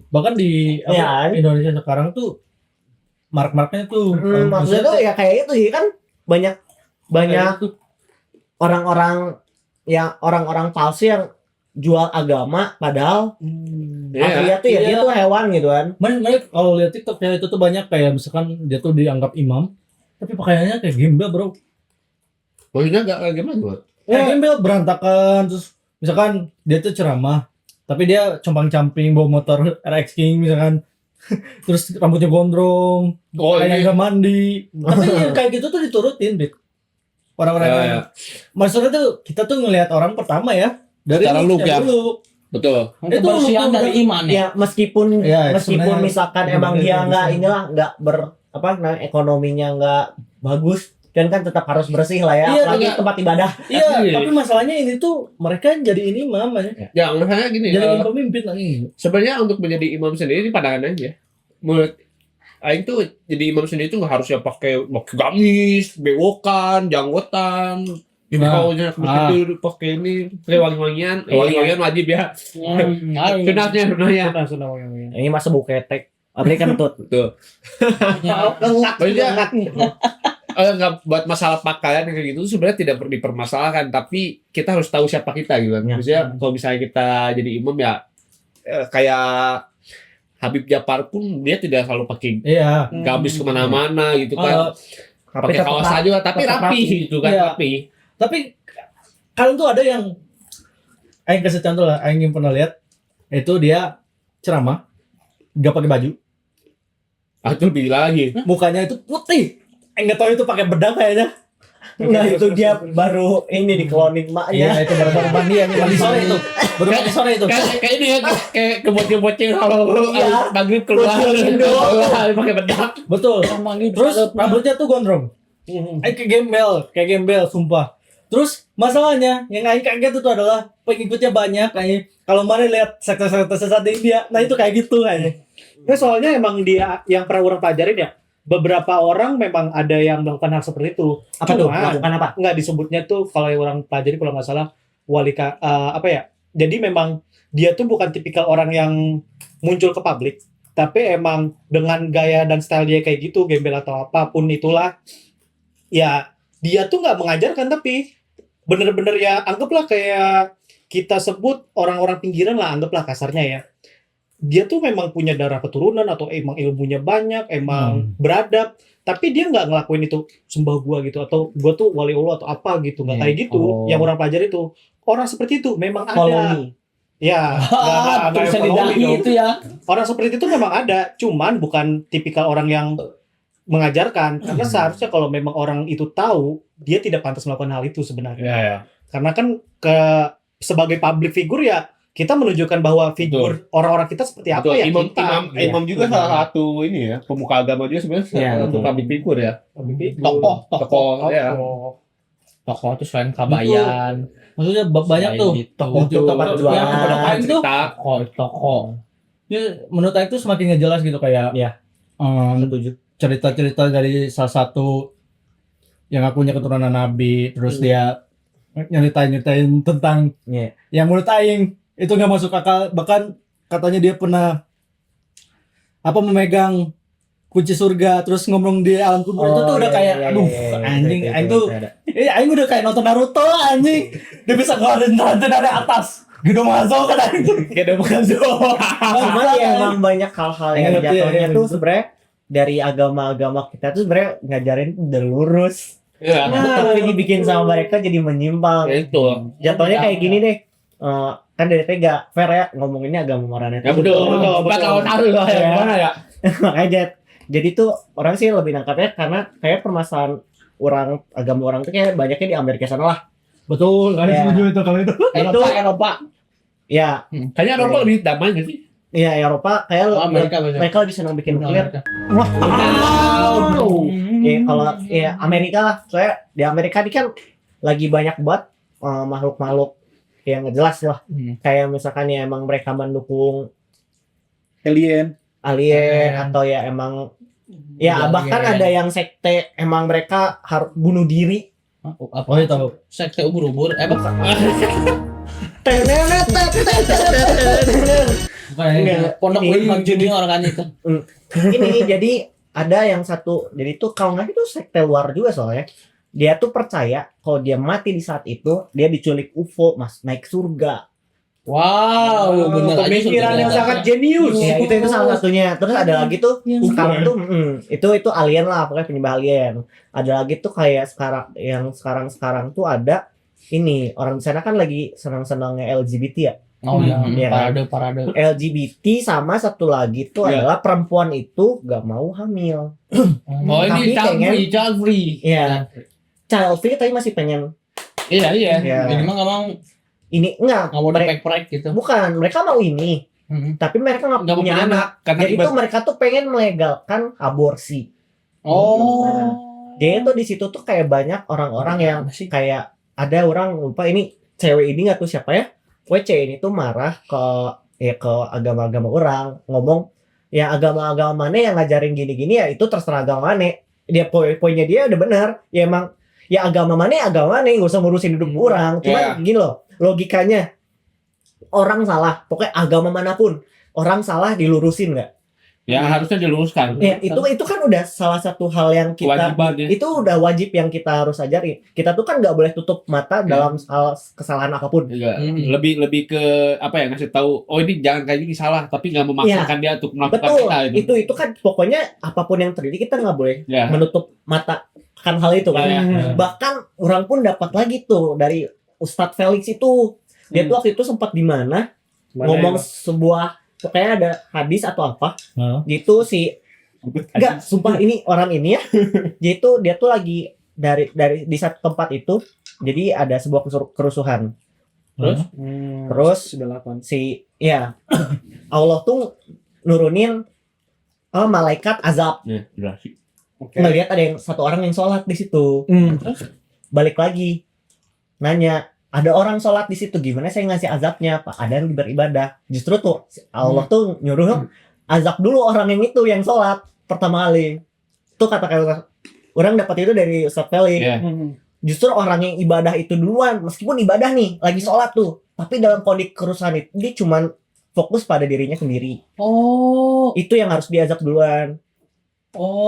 Speaker 4: bahkan di
Speaker 3: Ya.
Speaker 4: Indonesia sekarang tuh mark-marknya tuh
Speaker 3: Maksudnya tuh ya kayak itu sih kan banyak orang-orang palsu yang jual agama padahal aslinya tuh ya dia
Speaker 4: Iya.
Speaker 3: tuh hewan gitu kan.
Speaker 4: Mana kalau lihat TikToknya itu tuh banyak kayak misalkan dia tuh dianggap imam tapi pakaiannya kayak gembel bro.
Speaker 1: Maksudnya nggak kayak gimana bro?
Speaker 4: Kayak gembel berantakan terus misalkan dia tuh ceramah tapi dia compang-camping bawa motor RX King misalkan terus rambutnya gondrong
Speaker 1: Oh
Speaker 4: kayak
Speaker 1: ini.
Speaker 4: nggak mandi tapi kayak gitu tuh diturutin Dit. Orang-orang
Speaker 1: Ya,
Speaker 4: yang
Speaker 1: ya.
Speaker 4: maksudnya tuh kita tuh ngelihat orang pertama ya dari
Speaker 1: Secara look
Speaker 4: dari
Speaker 1: ya.
Speaker 4: look.
Speaker 1: Betul.
Speaker 2: Itu kebersihan dari iman ya.
Speaker 3: Ya meskipun
Speaker 4: Ya,
Speaker 3: meskipun
Speaker 4: sebenarnya
Speaker 3: misalkan
Speaker 4: sebenarnya
Speaker 3: emang dia
Speaker 4: bisa.
Speaker 3: nggak inilah nggak ekonominya nggak bagus dan kan tetap harus bersih lah ya
Speaker 4: Iya,
Speaker 3: apalagi
Speaker 1: enggak.
Speaker 3: tempat ibadah.
Speaker 4: Iya,
Speaker 1: Tapi-
Speaker 4: tapi masalahnya ini tuh mereka jadi ini imam ya.
Speaker 1: Ya misalnya gini.
Speaker 4: Jadi pemimpin lagi.
Speaker 1: Sebenarnya untuk menjadi imam sendiri ini pandangan aja. Menurut Aing tuh jadi imam sendiri tuh nggak harus ya pakai gamis, bewokan, janggotan. Ini
Speaker 4: Nah.
Speaker 1: kaunya begitu pakai ini pakai wangi-wangian. Wangi-wangian wajib ya. Sunatnya.
Speaker 6: Sudah mau yang
Speaker 3: Ini masa buketek. Apalagi kan tut.
Speaker 1: Betul. Maksudnya nggak buat masalah pakaian kayak gitu sebenarnya tidak dipermasalahkan tapi kita harus tahu siapa kita gitu kan.
Speaker 3: Ya.
Speaker 1: Maksudnya kalau misalnya kita jadi imam ya kayak Habib Jafar pun dia tidak selalu pakai
Speaker 4: Iya.
Speaker 1: gamis kemana-mana gitu kan. Pakai
Speaker 3: tetap
Speaker 1: kaos aja tapi
Speaker 3: tetap
Speaker 1: rapi gitu kan
Speaker 4: Iya.
Speaker 1: rapi.
Speaker 4: Tapi kalian tuh ada yang Aing kasih contoh lah, Aing yang pernah lihat itu dia ceramah nggak pakai baju,
Speaker 1: Itu lebih gila lagi.
Speaker 4: Mukanya itu putih. Enggak tahu itu pakai bedak kayaknya.
Speaker 3: Nah itu dia baru ini di cloning maknya.
Speaker 4: Iya, itu baru mandi ya, mandi sore itu. Baru mandi sore itu.
Speaker 1: Kayak ini ya, kayak kebocil-bocil kalau
Speaker 3: Iya.
Speaker 1: maghrib keluar pakai bedak.
Speaker 4: Betul. Terus rambutnya tuh gondrong. Kayak gembel, sumpah. Terus masalahnya yang Aing kaget itu adalah pengikutnya banyak kayaknya. Kalau mana lihat sekte-sekte sesat di India, nah itu kayak gitu kayaknya.
Speaker 6: Nah, soalnya emang dia yang pernah orang pelajarin ya, beberapa orang memang ada yang melakukan hal seperti itu.
Speaker 3: Apa tuh?
Speaker 6: Cuman,
Speaker 3: Lakukan apa?
Speaker 6: nggak disebutnya tuh kalau yang orang pelajari kalau nggak salah apa ya? Jadi memang dia tuh bukan tipikal orang yang muncul ke publik, tapi emang dengan gaya dan style dia kayak gitu, gembel atau apapun itulah, ya dia tuh nggak mengajarkan tapi bener-bener ya anggaplah kayak kita sebut orang-orang pinggiran lah, anggaplah kasarnya ya. Dia tuh memang punya darah keturunan atau emang ilmunya banyak, emang beradab, tapi dia nggak ngelakuin itu sembah gua gitu atau gua tuh wali Allah atau apa gitu, nggak kayak gitu.
Speaker 3: Oh.
Speaker 6: Yang orang pelajari itu orang seperti itu memang ada.
Speaker 3: Koloni.
Speaker 6: Ya, nggak
Speaker 2: Tulisan di
Speaker 6: koloni
Speaker 2: dahi
Speaker 6: dong.
Speaker 2: itu ya.
Speaker 6: Orang seperti itu memang ada, cuman bukan tipikal orang yang mengajarkan. Karena seharusnya kalau memang orang itu tahu, dia tidak pantas melakukan hal itu sebenarnya.
Speaker 1: Ya.
Speaker 6: Karena kan sebagai public figure ya kita menunjukkan bahwa figur orang-orang kita seperti apa
Speaker 1: Betul.
Speaker 6: ya kita.
Speaker 1: Imam juga salah satu ini ya, pemuka agama juga sebenarnya
Speaker 3: Iya,
Speaker 1: untuk
Speaker 3: betul.
Speaker 1: public figure ya.
Speaker 2: Tokoh
Speaker 1: ya.
Speaker 2: tokoh itu selain kabayan.
Speaker 4: Maksudnya banyak tuh.
Speaker 3: Tokoh
Speaker 4: Itu
Speaker 3: tempat
Speaker 4: yang
Speaker 3: jualan.
Speaker 4: menurut Aing tuh,
Speaker 1: Cerita.
Speaker 2: Tokoh.
Speaker 4: ya, menurut Aing tuh semakin nggak jelas gitu kayak
Speaker 3: Iya. Setuju.
Speaker 4: cerita-cerita dari salah satu yang akunya keturunan Nabi, terus dia nyeritain tentang
Speaker 3: Iya.
Speaker 4: yang menurut Aing itu nggak masuk akal, bahkan katanya dia pernah memegang kunci surga terus ngomong di alam kubur itu tuh udah kayak aduh anjing Aing tuh Aing udah kayak nonton Naruto anjing, dia bisa ngeluarin rantai dari atas gitu masuk kan Aing tuh
Speaker 1: Kayak udah masuk.
Speaker 3: Cuman ya emang banyak hal-hal yang
Speaker 4: Ngerti ya,
Speaker 3: jatuhnya
Speaker 4: ngerti.
Speaker 3: tuh sebenarnya dari agama-agama kita tuh sebenarnya ngajarin udah lurus.
Speaker 1: Iya.
Speaker 3: Tapi dibikin sama mereka jadi menyimpang.
Speaker 1: Itu.
Speaker 3: Jatuhnya kayak gini deh. Kan dari tega fair ya ngomonginnya agama marane
Speaker 1: Ya betul. Kita kalau tahu lah
Speaker 3: Iya.
Speaker 1: yang mana ya.
Speaker 3: Makanya jadi tuh orang sih lebih nangkapnya karena kayak permasalahan agama orang tuh kayak banyaknya di Amerika sana lah.
Speaker 4: betul Aing
Speaker 3: Ya.
Speaker 4: setuju itu kalau itu
Speaker 2: Eropa.
Speaker 3: Ya,
Speaker 1: Kayaknya Eropa lebih damai nggak sih?
Speaker 3: ya Eropa kayak
Speaker 2: Amerika biasanya.
Speaker 3: mereka lebih senang bikin nuklir.
Speaker 2: Wow.
Speaker 3: Ya, kalau ya Amerika lah, soalnya di Amerika ini kan lagi banyak banget makhluk-makhluk yang nggak jelas lah. Kayak misalkan ya emang mereka mendukung
Speaker 6: Alien.
Speaker 3: alien atau ya emang ya bahkan ada yang sekte emang mereka harus bunuh diri.
Speaker 2: Apa?
Speaker 4: oh itu tahu
Speaker 2: Sekte ubur-ubur.
Speaker 4: bukan
Speaker 3: Enggak.
Speaker 2: Pondok
Speaker 3: Ini-
Speaker 2: Lima Juni orang kan itu.
Speaker 3: Ini jadi ada yang satu, jadi itu kalau nggak itu sekte luar juga soalnya. Dia tuh percaya kalau dia mati di saat itu dia diculik UFO, mas naik surga.
Speaker 2: Wow, bener aja
Speaker 6: Pemikiran yang
Speaker 2: surga.
Speaker 6: sangat jenius.
Speaker 3: Ya itu salah satunya. Terus ada lagi tuh
Speaker 2: Yang
Speaker 3: sekarang tuh itu alien lah, pokoknya penyembah alien. Ada lagi tuh kayak sekarang tuh ada ini orang di sana kan lagi senang-senangnya LGBT ya.
Speaker 2: Oh ya,
Speaker 3: Iya kan?
Speaker 2: parade.
Speaker 3: LGBT sama satu lagi tuh
Speaker 1: Iya.
Speaker 3: adalah perempuan itu gak mau hamil.
Speaker 1: Oh ini
Speaker 3: Tapi
Speaker 1: child free.
Speaker 3: Iya. Child free tapi masih pengen
Speaker 1: Iya.
Speaker 3: ya.
Speaker 2: Ini mah nggak mau
Speaker 3: Enggak,
Speaker 2: mau
Speaker 3: mereka
Speaker 2: dipek-pek gitu.
Speaker 3: bukan, mereka mau ini, tapi mereka nggak
Speaker 1: Nggak mau
Speaker 3: punya
Speaker 1: punya
Speaker 3: anak.
Speaker 1: Karena
Speaker 3: Jadi itu mereka tuh pengen melegalkan aborsi.
Speaker 2: Oh.
Speaker 3: Jadi tuh di situ tuh kayak banyak orang-orang yang kayak ada orang lupa ini cewek ini nggak tuh siapa ya. WC ini tuh marah ke agama-agama orang, ngomong ya agama-agama mana yang ngajarin gini-gini ya itu terserah agama mana. Dia poinnya dia udah benar. Ya emang ya agama mana nggak usah ngurusin hidup orang. Cuma gini loh, logikanya orang salah, pokoknya agama manapun orang salah dilurusin nggak?
Speaker 1: ya harusnya diluruskan.
Speaker 3: Ya itu kan udah salah satu hal yang kita
Speaker 1: Kewajiban ya.
Speaker 3: itu udah wajib yang kita harus ajari. Kita tuh kan nggak boleh tutup mata dalam hal kesalahan apapun.
Speaker 1: Iya, lebih ke apa ya, ngasih tahu oh ini jangan kayak gini salah, tapi nggak memaksakan dia untuk melakukan
Speaker 3: Betul.
Speaker 1: kita itu.
Speaker 3: Itu kan pokoknya apapun yang terjadi kita nggak boleh
Speaker 1: Ya.
Speaker 3: menutup mata kan hal itu kan.
Speaker 1: Ya.
Speaker 3: Bahkan orang pun dapat lagi tuh dari Ustadz Felix itu. Dia tuh waktu itu sempat di mana ngomong sebuah pokoknya ada hadis atau apa. Gitu si Enggak, sumpah ini orang ini ya. Dia tuh lagi dari di satu tempat itu. Jadi ada sebuah kerusuhan. Terus
Speaker 6: sudah 8.
Speaker 3: Allah tuh nurunin malaikat azab.
Speaker 1: Ya, udah sih.
Speaker 6: Oke.
Speaker 3: Ngelihat ada satu orang yang sholat di situ. Terus balik lagi nanya, ada orang sholat di situ, gimana saya ngasih azabnya? Pak, ada yang beribadah. Justru tuh Allah tuh nyuruh azab dulu orang yang itu yang sholat pertama kali. Itu kata-kata orang dapat itu dari Ustadz Felix.
Speaker 1: Iya.
Speaker 3: Justru orang yang ibadah itu duluan, meskipun ibadah nih lagi sholat tuh, tapi dalam kondisi kerusuhan itu dia cuman fokus pada dirinya sendiri.
Speaker 2: Oh,
Speaker 3: Itu yang harus diazab duluan.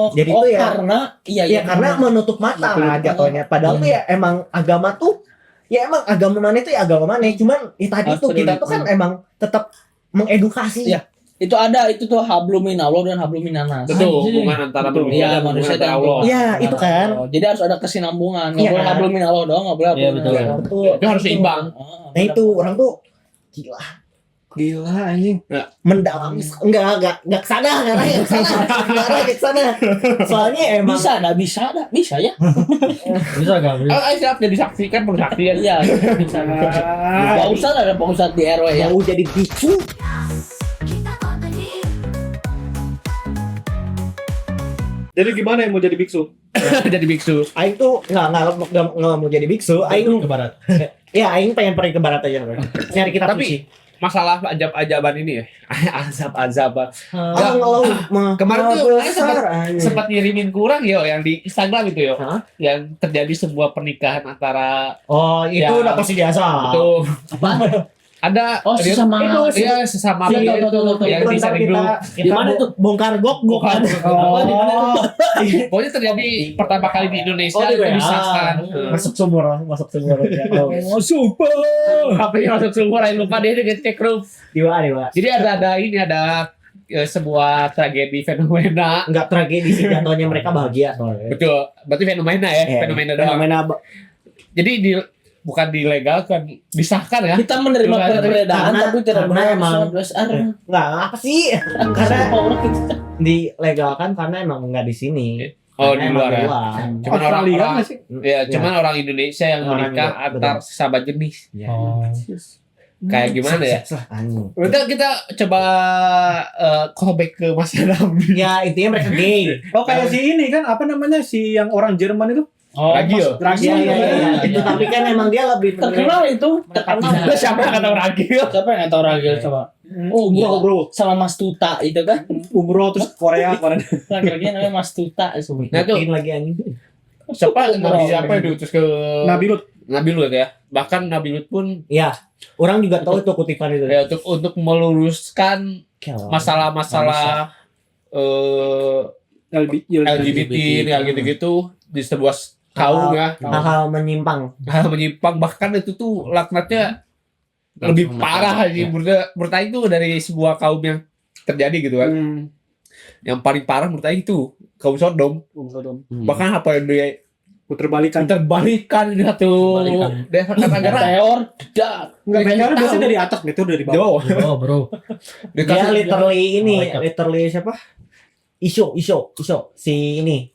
Speaker 3: Jadi
Speaker 2: oh,
Speaker 3: itu ya
Speaker 2: karena
Speaker 3: ya karena menutup mata lah jatuhnya. Padahal tuh ya emang agama tuh ya emang agama mana itu ya agama mana. Cuman ya tadi tuh kita tuh kan emang tetap mengedukasi.
Speaker 2: Iya. Itu ada itu tuh hablum minallah dan hablum minanas.
Speaker 1: Betul, hubungan antara
Speaker 6: Betul.
Speaker 1: manusia
Speaker 2: Iya,
Speaker 1: dan
Speaker 2: manusia
Speaker 1: hubungan
Speaker 2: dan
Speaker 1: Allah.
Speaker 3: Iya, itu kan.
Speaker 2: Jadi harus ada kesinambungan. Nggak
Speaker 3: Iya
Speaker 2: boleh
Speaker 3: kan?
Speaker 2: hablum minallah doang, nggak boleh
Speaker 4: Iya,
Speaker 2: hablum
Speaker 4: betul.
Speaker 2: minallah.
Speaker 3: Betul.
Speaker 1: Itu harus seimbang.
Speaker 3: Nah itu orang tuh
Speaker 6: Gila anjing.
Speaker 3: mendalam enggak kesana karena enggak kesana soalnya emang
Speaker 2: Bisa ya.
Speaker 4: Bisa gak?
Speaker 1: Siap jadi saksi kan bersaksi ya.
Speaker 2: Iya, bisa. Pak Ustadz ada Pak Ustadz di RW ya.
Speaker 3: mau jadi biksu
Speaker 5: Kita kontenin.
Speaker 6: Jadi gimana yang mau jadi biksu?
Speaker 1: Jadi biksu.
Speaker 3: aing tuh nggak mau jadi biksu aing
Speaker 4: Ke barat.
Speaker 3: ya aing pengen pergi ke barat aja nyari kitab
Speaker 1: Tapi-
Speaker 3: suci.
Speaker 1: Masalah ajab-ajaban ini ya. Azab-azaban. Kemarin tuh saya sempat ngirimin kurang yo yang di Instagram itu yo.
Speaker 3: Hah?
Speaker 1: Yang terjadi sebuah pernikahan antara
Speaker 3: itu
Speaker 1: Ya.
Speaker 3: udah pasti biasa.
Speaker 1: betul
Speaker 2: Apa?
Speaker 1: ada
Speaker 2: Oh, sesama.
Speaker 1: itu ya sesama
Speaker 2: Iya,
Speaker 1: itu
Speaker 2: tahu.
Speaker 1: yang
Speaker 3: Itu
Speaker 1: di
Speaker 3: ntar
Speaker 1: sharing
Speaker 3: kita,
Speaker 1: group.
Speaker 3: kita
Speaker 2: mana tuh?
Speaker 3: bongkar gok
Speaker 1: Bukan.
Speaker 3: Oh,
Speaker 2: di mana tuh?
Speaker 1: Pokoknya terjadi pertama kali di Indonesia
Speaker 2: Oh, di
Speaker 1: itu
Speaker 2: WA.
Speaker 1: disahkan.
Speaker 3: masuk sumur ya. Oh,
Speaker 4: Super.
Speaker 1: Tapi masuk sumur aja lupa dia ngecek grup.
Speaker 3: Dewa.
Speaker 1: Jadi ada sebuah tragedi fenomena.
Speaker 3: Enggak tragedi sih jatuhnya mereka bahagia soalnya.
Speaker 1: Betul. Berarti fenomena ya,
Speaker 3: Iya,
Speaker 1: fenomena doang. Jadi bukan dilegalkan, disahkan ya.
Speaker 2: Kita menerima
Speaker 1: Karena-
Speaker 2: perbedaan tapi tidak
Speaker 3: karena
Speaker 2: menerima
Speaker 3: emang-
Speaker 2: besar.
Speaker 3: Enggak apa sih? Karena
Speaker 2: orang kita.
Speaker 3: dilegalkan karena emang enggak di sini.
Speaker 1: Oh,
Speaker 3: Karena
Speaker 1: di
Speaker 3: emang
Speaker 1: luar ya. Cuman
Speaker 6: Australia
Speaker 1: orang
Speaker 6: nggak sih?
Speaker 1: ya, cuman orang Indonesia yang
Speaker 3: Orang
Speaker 1: menikah
Speaker 3: Indo,
Speaker 1: antar sesama jenis.
Speaker 3: Ya.
Speaker 4: Oh.
Speaker 1: Kayak gimana ya?
Speaker 3: Anjing.
Speaker 1: Kita coba callback ke masa lalu.
Speaker 3: Ya intinya mereka gay.
Speaker 6: Oh kayak si ini kan apa namanya si yang orang Jerman itu?
Speaker 2: Oh,
Speaker 1: Ragil.
Speaker 6: Ragil.
Speaker 3: Iya. Itu tapi kan emang dia lebih
Speaker 2: terkenal itu. Terkenal.
Speaker 1: Siapa yang kata Ragil?
Speaker 2: Siapa yang nggak tahu Ragil coba? Oh,
Speaker 6: Bro, bro.
Speaker 2: sama Mas Tuta itu kan.
Speaker 6: Umroh terus Korea kemarin.
Speaker 2: Ragilnya namanya Mas Tuta.
Speaker 1: Nah, tuh.
Speaker 3: bikin lagi anjing.
Speaker 1: Siapa siapa yang diutus ke
Speaker 6: Nabi Lut.
Speaker 1: Nabi Lut ya? Bahkan Nabi Lut pun
Speaker 3: Ya, orang juga tahu itu kutipan itu.
Speaker 1: ya untuk meluruskan masalah-masalah LGBT ya gitu-gitu di sebuah kaum ya.
Speaker 3: Hal-hal menyimpang.
Speaker 1: Hal menyimpang, bahkan itu tuh laknatnya lebih parah aja menurut Aing itu dari sebuah kaum yang terjadi gitu kan. Yang paling parah menurut Aing itu kaum Sodom. Bahkan apa yang dia
Speaker 6: Puter balikan.
Speaker 1: terbalikan di satu desa negara
Speaker 2: Teor, dak.
Speaker 6: Enggak benar biasanya dari atas gitu dari bawah.
Speaker 1: jauh.
Speaker 4: Oh, bro.
Speaker 3: Dia literally ini,
Speaker 4: Malaikat.
Speaker 3: literally siapa? Iso si ini.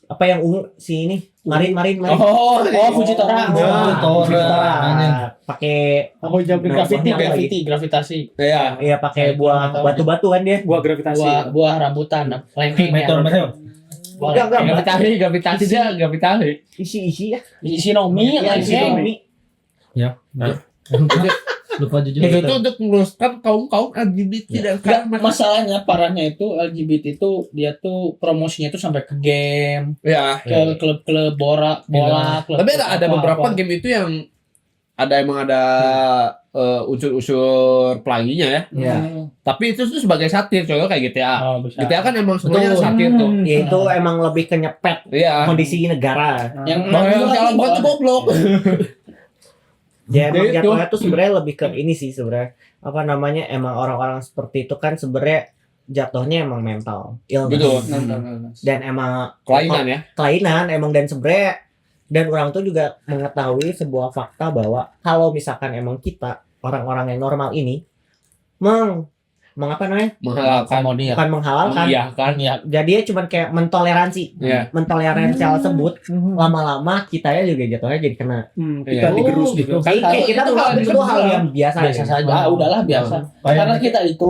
Speaker 3: Apa yang ungu si ini? Marin.
Speaker 2: Oh, Fujitora.
Speaker 3: Fujitora. Pakai
Speaker 2: Gravitasi.
Speaker 1: ya.
Speaker 3: iya pakai buah batu-batu kan dia.
Speaker 6: Gua gravitasi.
Speaker 2: Buah rambutan.
Speaker 4: Meteor.
Speaker 3: Enggak,
Speaker 1: Gravitasi dia gravitasi.
Speaker 3: isi ya.
Speaker 2: Shinomi
Speaker 3: Iya,
Speaker 2: lagi.
Speaker 3: Shinomi.
Speaker 4: Ya. Lupa jujur.
Speaker 1: Itu untuk meluruskan kaum LGBT dan
Speaker 2: Enggak, masalahnya parahnya itu LGBT itu dia tuh promosinya itu sampai ke game,
Speaker 1: ya.
Speaker 2: ke klub-klub bola, klub.
Speaker 1: Tapi ada beberapa game itu yang emang ada unsur pelanginya ya.
Speaker 3: Iya.
Speaker 1: Tapi itu tuh sebagai satir, contohnya kayak GTA.
Speaker 2: Oh, bisa.
Speaker 1: GTA kan emang semuanya
Speaker 3: Betul.
Speaker 1: satir tuh.
Speaker 3: Ya itu emang lebih ke nyepet
Speaker 1: Iya.
Speaker 3: kondisi negara.
Speaker 2: Yang
Speaker 1: Kalau bukan tuh goblok.
Speaker 3: Ya emang
Speaker 1: Jadi
Speaker 3: jatuhnya tuh sebenarnya lebih ke ini sih sebenarnya. Apa namanya? Emang orang-orang seperti itu kan sebenarnya jatuhnya emang mental illness.
Speaker 1: Betul.
Speaker 3: Dan emang
Speaker 1: Kelainan ya.
Speaker 3: kelainan emang dan sebenarnya dan orang tuh juga mengetahui sebuah fakta bahwa kalau misalkan emang kita orang-orang yang normal ini mengapa namanya?
Speaker 1: menghalalkan
Speaker 2: Akomodir.
Speaker 3: Bukan menghalalkan.
Speaker 1: iya kan
Speaker 2: Ya,
Speaker 3: Jadi dia cuma kayak mentoleransi.
Speaker 1: Iya.
Speaker 3: Mentoleransi hal tersebut. Lama-lama kita ya juga jatuhnya jadi kena.
Speaker 6: Kita
Speaker 1: Iya.
Speaker 6: digerus
Speaker 2: Oh,
Speaker 6: gitu.
Speaker 2: gitu.
Speaker 3: Kayak
Speaker 2: Kalau
Speaker 3: kita
Speaker 2: itu
Speaker 3: tuh
Speaker 2: kan
Speaker 3: itu hal yang biasa.
Speaker 2: biasa
Speaker 3: ya.
Speaker 2: saja. Udahlah biasa.
Speaker 4: Kayak
Speaker 2: Karena kita itu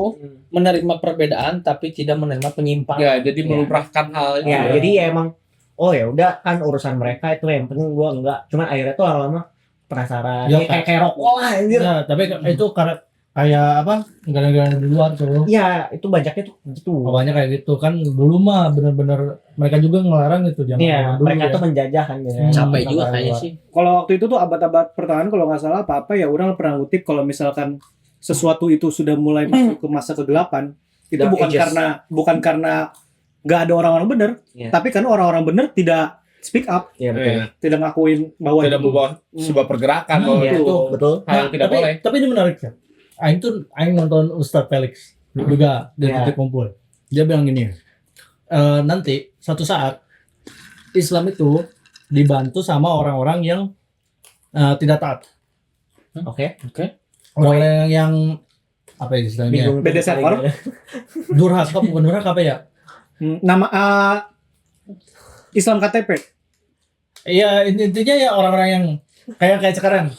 Speaker 2: menerima perbedaan tapi tidak menerima penyimpangan.
Speaker 1: ya jadi melumrahkan hal itu
Speaker 3: Ya, jadi ya emang oh ya udah kan urusan mereka itu yang penting gua enggak. Cuman akhirnya tuh lama-lama penasaran.
Speaker 4: Ya,
Speaker 3: Ya, kayak rokok lah anjir.
Speaker 4: Ya, tapi itu karena kayak apa? Negara-negara di luar tuh.
Speaker 3: Iya, itu banyaknya tuh gitu.
Speaker 4: Awalnya kayak gitu kan dulu mah bener-bener mereka juga ngelarang gitu zaman
Speaker 3: Iya,
Speaker 4: dulu
Speaker 3: mereka
Speaker 4: ya.
Speaker 3: tuh menjajah kan ya.
Speaker 2: Capek
Speaker 3: Negara
Speaker 2: juga
Speaker 3: luar.
Speaker 2: kayaknya sih.
Speaker 6: Kalau waktu itu tuh abad-abad pertengahan kalau nggak salah apa-apa ya orang pernah ngutip kalau misalkan sesuatu itu sudah mulai masuk ke masa kegelapan itu
Speaker 3: Dark
Speaker 6: bukan
Speaker 3: Ages.
Speaker 6: karena nggak ada orang-orang benar,
Speaker 3: Iya.
Speaker 6: tapi karena orang-orang benar tidak speak up,
Speaker 3: Iya betul.
Speaker 6: tidak ngakuin bahwa
Speaker 1: tidak
Speaker 6: itu
Speaker 1: membawa sebuah pergerakan bahwa
Speaker 3: Iya,
Speaker 1: itu
Speaker 3: betul.
Speaker 1: hal yang tidak
Speaker 4: tapi,
Speaker 1: boleh
Speaker 4: Tapi ini menarik ya. Aing nonton Ustadz Felix juga di
Speaker 3: Iya.
Speaker 4: titik kumpul. Dia bilang gini, nanti suatu saat Islam itu dibantu sama orang-orang yang tidak taat.
Speaker 3: Oke.
Speaker 4: Orang-orang yang apa ya istilahnya?
Speaker 3: Bingung.
Speaker 6: Beda server.
Speaker 4: Durhaka bukan durhaka apa ya?
Speaker 6: nama Islam KTP.
Speaker 4: Iya intinya ya orang-orang yang kayak sekarang.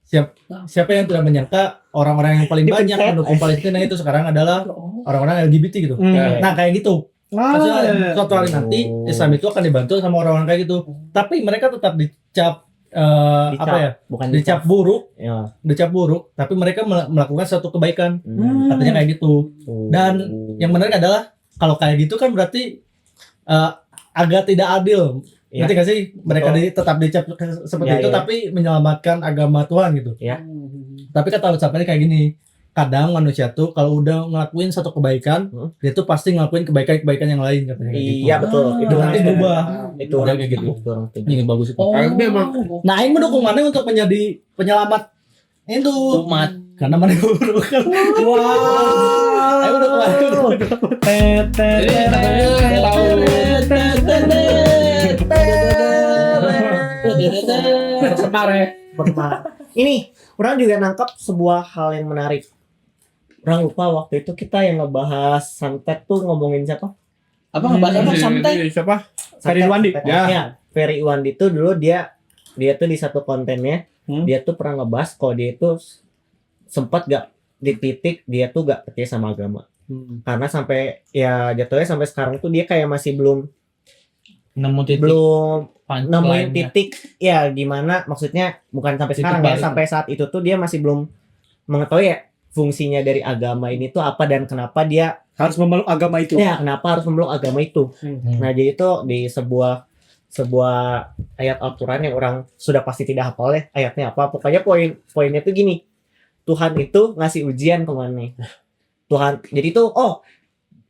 Speaker 4: Siapa yang tidak menyangka orang-orang yang paling banyak
Speaker 3: Dipencet.
Speaker 4: mendukung Palestina itu sekarang adalah orang-orang LGBT gitu.
Speaker 6: Hmm.
Speaker 4: Nah kayak gitu. Maksudnya
Speaker 6: iya.
Speaker 4: suatu hari nanti Islam itu akan dibantu sama orang-orang kayak gitu. Tapi mereka tetap dicap apa ya?
Speaker 3: Bukan
Speaker 4: Dicap buruk,
Speaker 3: Ya.
Speaker 4: dicap buruk. Tapi mereka melakukan satu kebaikan.
Speaker 3: Hmm.
Speaker 4: Katanya kayak gitu. Dan yang menarik adalah kalau kayak gitu kan berarti agak tidak adil.
Speaker 3: Iya.
Speaker 4: Ngerti gak sih? Mereka tetap dicap seperti
Speaker 3: Iya,
Speaker 4: itu
Speaker 3: iya.
Speaker 4: tapi menyelamatkan agama Tuhan gitu.
Speaker 3: Iya.
Speaker 4: Tapi kata ucapannya kayak gini. Kadang manusia tuh kalau udah ngelakuin satu kebaikan, dia tuh pasti ngelakuin kebaikan-kebaikan yang lain katanya kayak gitu.
Speaker 3: Iya betul. Itu
Speaker 4: Nanti
Speaker 3: orang
Speaker 4: berubah.
Speaker 3: Itu
Speaker 4: Udah
Speaker 3: orang
Speaker 4: kayak gitu.
Speaker 3: Itu orang setuju.
Speaker 4: Ini bagus itu.
Speaker 1: Karena dia emang
Speaker 4: Nah, Aing mendukung mana untuk menjadi penyelamat itu
Speaker 2: Umat.
Speaker 4: karena mana buruk.
Speaker 6: Wah.
Speaker 4: Aing mendukung mana
Speaker 1: jadi katanya tahun
Speaker 3: Ini orang juga nangkap sebuah hal yang menarik. Orang lupa waktu itu kita yang ngebahas santet tuh ngomongin siapa?
Speaker 2: Apa ngebahas apa santai?
Speaker 1: siapa
Speaker 6: Ferry Iwandi.
Speaker 3: Ya. Ferry Iwandi tuh dulu dia tuh di satu kontennya dia tuh pernah ngebahas kalau dia itu sempat gak di titik dia tuh gak percaya sama agama. Karena sampai ya jatuhnya sampai sekarang tuh dia kayak masih belum
Speaker 2: Nemu titik
Speaker 3: nemuin titik ya gimana maksudnya bukan sampai
Speaker 2: Titik
Speaker 3: sekarang ya
Speaker 2: balik.
Speaker 3: sampai saat itu tuh dia masih belum mengetahui ya fungsinya dari agama ini tuh apa dan kenapa dia
Speaker 6: Harus memeluk agama itu.
Speaker 3: ya kenapa harus memeluk agama itu. Nah jadi itu di sebuah ayat Al-Quran yang orang sudah pasti tidak hafal ya ayatnya apa pokoknya poinnya tuh gini Tuhan itu ngasih ujian ke mana Tuhan jadi tuh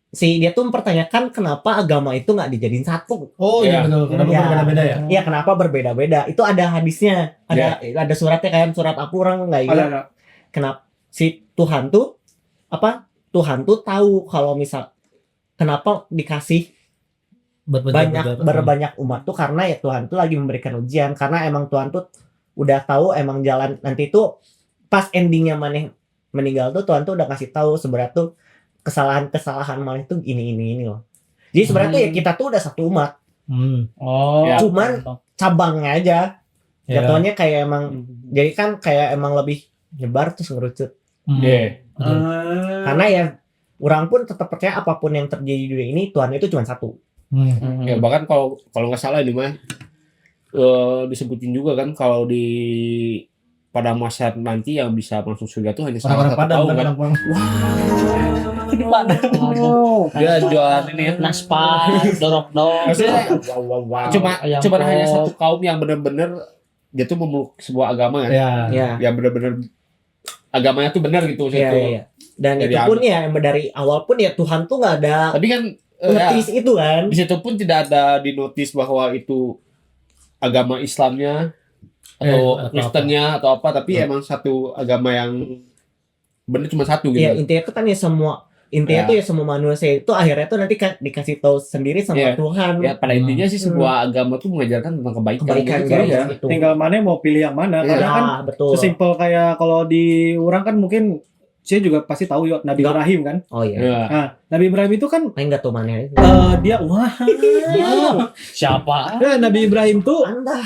Speaker 3: dia tuh mempertanyakan kenapa agama itu nggak dijadiin satu.
Speaker 4: Oh iya betul. Kenapa
Speaker 3: Iya.
Speaker 4: berbeda-beda ya?
Speaker 3: Iya kenapa berbeda-beda itu ada hadisnya ada suratnya kayak surat apa orang nggak ingat
Speaker 6: Ada.
Speaker 3: kenapa si Tuhan tuh tahu kalau misal kenapa dikasih berbanyak umat tuh karena ya Tuhan tuh lagi memberikan ujian karena emang Tuhan tuh udah tahu emang jalan nanti tuh pas endingnya maneh meninggal tuh Tuhan tuh udah kasih tahu sebenarnya tuh kesalahan maneh tuh ini loh. Jadi sebenarnya tuh ya kita tuh udah satu umat
Speaker 2: Oh.
Speaker 1: Ya.
Speaker 3: cuman cabangnya aja
Speaker 4: Ya.
Speaker 3: jatuhnya kayak emang jadi kan kayak emang lebih nyebar terus ngerucut
Speaker 1: Iya.
Speaker 3: karena ya orang pun tetap percaya apapun yang terjadi di dunia ini Tuhan itu cuma satu.
Speaker 1: Ya bahkan kalau nggak salah ini mah disebutin juga kan kalau pada masa nanti yang bisa masuk surga tuh hanya salah
Speaker 4: Orang-orang
Speaker 1: satu
Speaker 4: Padang
Speaker 1: kaum kan. Dia jualan ini ya.
Speaker 2: Naspa, dorok-dorok.
Speaker 1: Maksudnya cuma hanya satu kaum yang benar-benar dia tuh memeluk sebuah agama kan.
Speaker 4: Ya.
Speaker 3: Ya.
Speaker 1: Yang benar-benar agamanya tuh benar gitu
Speaker 3: Iya,
Speaker 1: situ.
Speaker 3: iya. Dan
Speaker 1: Jadi
Speaker 3: itu pun ya dari awal pun ya Tuhan tuh nggak ada
Speaker 1: Tapi kan ya,
Speaker 3: notis itu kan.
Speaker 1: di situ pun tidak ada di notis bahwa itu agama Islamnya atau
Speaker 4: atau
Speaker 1: Kristennya atau apa, tapi emang satu agama yang benar cuma satu gitu.
Speaker 3: Ya intinya tuh kan ya semua tuh ya semua manusia itu akhirnya tuh nanti dikasih tahu sendiri sama
Speaker 1: Iya.
Speaker 3: Tuhan.
Speaker 1: Ya pada intinya sih sebuah agama tuh mengajarkan tentang kebaikan.
Speaker 3: Kebaikan,
Speaker 1: gitu.
Speaker 3: iya.
Speaker 6: Ya,
Speaker 3: Gitu.
Speaker 6: tinggal mana mau pilih yang mana.
Speaker 1: Iya.
Speaker 6: Karena kan
Speaker 3: betul.
Speaker 6: sesimpel kayak kalau di orang kan mungkin saya juga pasti tahu yuk Nabi Ibrahim kan.
Speaker 3: Oh iya.
Speaker 1: Ya.
Speaker 6: Nah, Nabi Ibrahim itu kan
Speaker 3: Main enggak tuh mana itu?
Speaker 6: dia wah.
Speaker 2: Siapa?
Speaker 6: Nah, Nabi Ibrahim tuh
Speaker 3: Anda.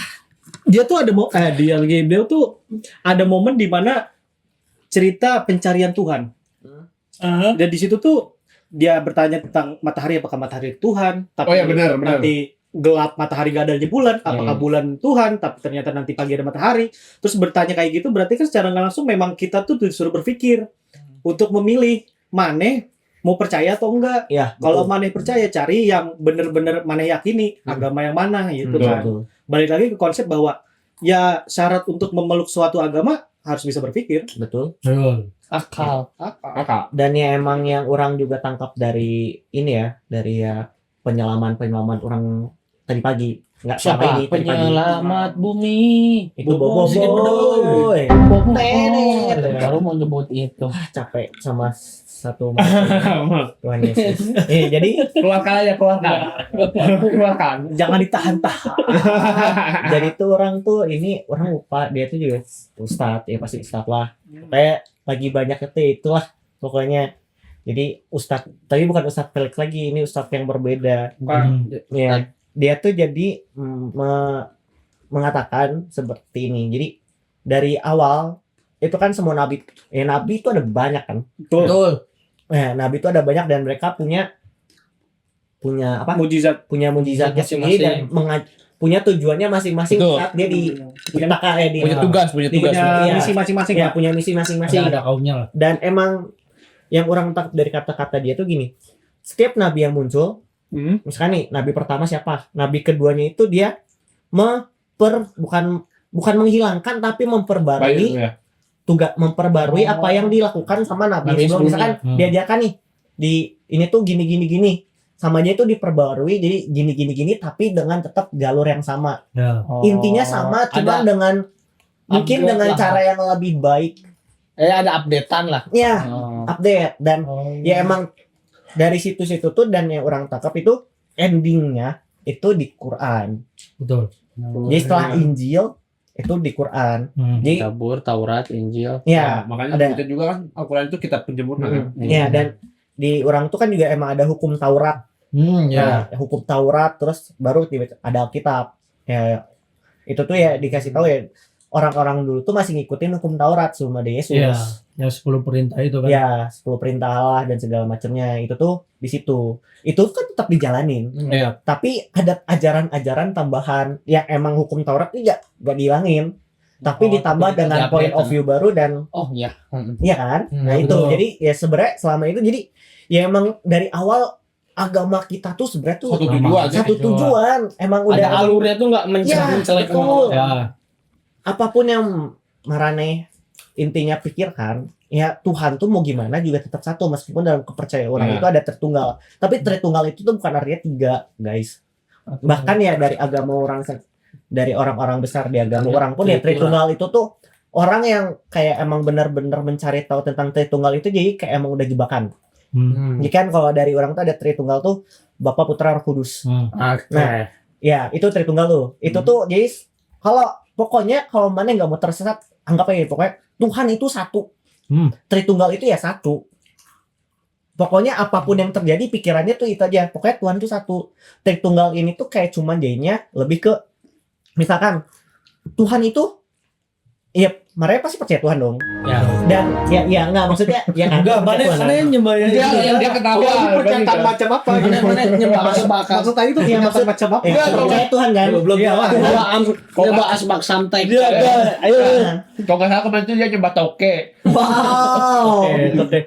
Speaker 6: dia tuh ada beliau tuh ada momen di mana cerita pencarian Tuhan. Dan di situ tuh dia bertanya tentang matahari, apakah matahari Tuhan? Tapi
Speaker 1: Oh ya, benar, benar.
Speaker 6: nanti gelap matahari gak adanya bulan, apakah bulan Tuhan? Tapi ternyata nanti pagi ada matahari. Terus bertanya kayak gitu, berarti kan secara nggak langsung memang kita tuh disuruh berpikir untuk memilih mana mau percaya atau enggak.
Speaker 3: Ya,
Speaker 6: Kalau maneh percaya, cari yang bener-bener maneh yakini, agama yang mana gitu
Speaker 1: Betul.
Speaker 6: kan. Balik lagi ke konsep bahwa ya syarat untuk memeluk suatu agama harus bisa berpikir.
Speaker 3: betul.
Speaker 2: Akal.
Speaker 1: Kakak.
Speaker 3: Dan ya emang yang orang juga tangkap dari ini ya, dari ya penyelaman orang tadi pagi. Enggak selama
Speaker 2: Siapa?
Speaker 3: ini tadi pagi.
Speaker 2: Penyelamat bumi.
Speaker 3: Itu
Speaker 6: Bobo,
Speaker 3: bobo boy.
Speaker 2: Bobo.
Speaker 3: Tenet.
Speaker 2: Baru mau nyebut itu.
Speaker 3: Capek sama satu Tuhan Yesus. Jadi
Speaker 1: Keluarkan aja, keluarkan. Keluarkan.
Speaker 6: Jangan ditahan-tahan.
Speaker 3: jadi tuh orang tuh ini orang lupa dia tuh juga ustadz ya pasti ustadz lah. Kayak lagi banyak itulah pokoknya. Jadi ustadz tapi bukan ustadz Felix lagi, ini ustadz yang berbeda. Ya, dia tuh jadi mengatakan seperti ini. Jadi dari awal itu kan semua nabi itu ada banyak kan.
Speaker 2: Betul.
Speaker 3: Nah, nabi itu ada banyak dan mereka punya apa?
Speaker 6: Mujizat.
Speaker 3: Punya mujizatnya sendiri dan punya tujuannya masing-masing
Speaker 1: Betul.
Speaker 3: saat dia di neraka ya
Speaker 1: Punya tugas, punya tugas.
Speaker 6: Punya
Speaker 3: Iya.
Speaker 6: misi masing-masing
Speaker 3: Ya,
Speaker 6: ya.
Speaker 3: punya misi masing-masing.
Speaker 2: Ada kaumnya lah.
Speaker 3: Dan emang yang orang tangkap dari kata-kata dia tuh gini. Setiap nabi yang muncul, misalkan nih, nabi pertama siapa? Nabi keduanya itu dia bukan menghilangkan tapi memperbarui
Speaker 1: Baik, ya.
Speaker 3: memperbarui apa yang dilakukan sama nabi
Speaker 2: Nabi
Speaker 3: sebelum.
Speaker 2: sebelumnya.
Speaker 3: Misalkan diajarkan nih di ini tuh gini samanya itu diperbarui jadi gini tapi dengan tetap jalur yang sama. Intinya sama cuma
Speaker 2: ada
Speaker 3: dengan mungkin
Speaker 2: upgrade
Speaker 3: dengan
Speaker 2: lah.
Speaker 3: cara yang lebih baik.
Speaker 2: Ada updatean lah.
Speaker 3: Ya, update dan ya emang dari situ-situ tuh dan yang orang tangkap itu endingnya itu di Quran.
Speaker 2: Betul.
Speaker 3: Jadi setelah Injil itu di Quran. Jadi
Speaker 2: Zabur, Taurat, Injil.
Speaker 3: ya
Speaker 1: Makanya
Speaker 3: ada.
Speaker 1: kita juga kan Al-Quran itu kitab penyempurna. kan?
Speaker 3: Ya dan di orang tuh kan juga emang ada hukum Taurat.
Speaker 2: Ya.
Speaker 3: Nah, hukum Taurat terus baru tiba ada Alkitab. Ya itu tuh ya dikasih tahu ya orang-orang dulu tuh masih ngikutin hukum Taurat sebelum ada Yesus.
Speaker 4: Iya, yang 10 perintah itu kan.
Speaker 3: Ya 10 perintah Allah dan segala macamnya itu tuh di situ. Itu kan tetap dijalanin.
Speaker 2: Iya.
Speaker 3: Tapi ada ajaran-ajaran tambahan yang emang hukum Taurat itu gak dihilangin. Tapi ditambah
Speaker 2: tapi
Speaker 3: dengan
Speaker 2: di-update
Speaker 3: point of
Speaker 2: kan.
Speaker 3: view baru dan
Speaker 2: Oh iya.
Speaker 3: iya kan? Nah itu
Speaker 4: betul.
Speaker 3: jadi ya sebenarnya selama itu jadi ya emang dari awal agama kita tuh sebenarnya tuh
Speaker 1: Satu tujuan.
Speaker 3: satu tujuan. Emang
Speaker 2: Ada
Speaker 3: udah
Speaker 2: alurnya tuh nggak mencelek
Speaker 3: betul.
Speaker 4: Ya,
Speaker 3: Apapun yang marane intinya pikirkan ya Tuhan tuh mau gimana juga tetap satu meskipun dalam kepercayaan orang
Speaker 1: Iya.
Speaker 3: itu ada Tritunggal. Tapi Tritunggal itu tuh bukan artinya 3, guys. Bahkan ya dari agama dari orang-orang besar di agama
Speaker 2: Iya,
Speaker 3: orang pun ya
Speaker 2: Tritunggal.
Speaker 3: Tritunggal itu tuh orang yang kayak emang benar-benar mencari tahu tentang Tritunggal itu jadi kayak emang udah jebakan. Jadi kan kalau dari orang tuh ada Tritunggal tuh Bapa Putra Roh Kudus. Nah, ya itu Tritunggal tuh. Itu tuh jadi kalau pokoknya kalau mana nggak mau tersesat anggap aja pokoknya Tuhan itu satu. Tritunggal itu ya satu. Pokoknya apapun yang terjadi pikirannya tuh itu aja. Pokoknya Tuhan itu satu. Tritunggal ini tuh kayak cuman jadinya lebih ke misalkan Tuhan itu ya mereka pasti percaya Tuhan dong.
Speaker 2: Ya.
Speaker 3: Dan ya enggak maksudnya ya kan.
Speaker 4: enggak,
Speaker 3: percaya Tuhan.
Speaker 4: mana nyembah ya.
Speaker 1: Dia ketawa.
Speaker 6: Ini pernyataan macam apa gitu?
Speaker 2: Mana nyembah asbak.
Speaker 6: Maksudnya itu
Speaker 3: Iya,
Speaker 6: pernyataan macam apa?
Speaker 3: Ya, percaya Tuhan kan.
Speaker 4: Belum
Speaker 6: Iya,
Speaker 4: tahu.
Speaker 2: Nyembah asbak santai.
Speaker 4: Dia ayo.
Speaker 1: Kalau nggak salah kemarin itu dia coba toke.
Speaker 3: Wow.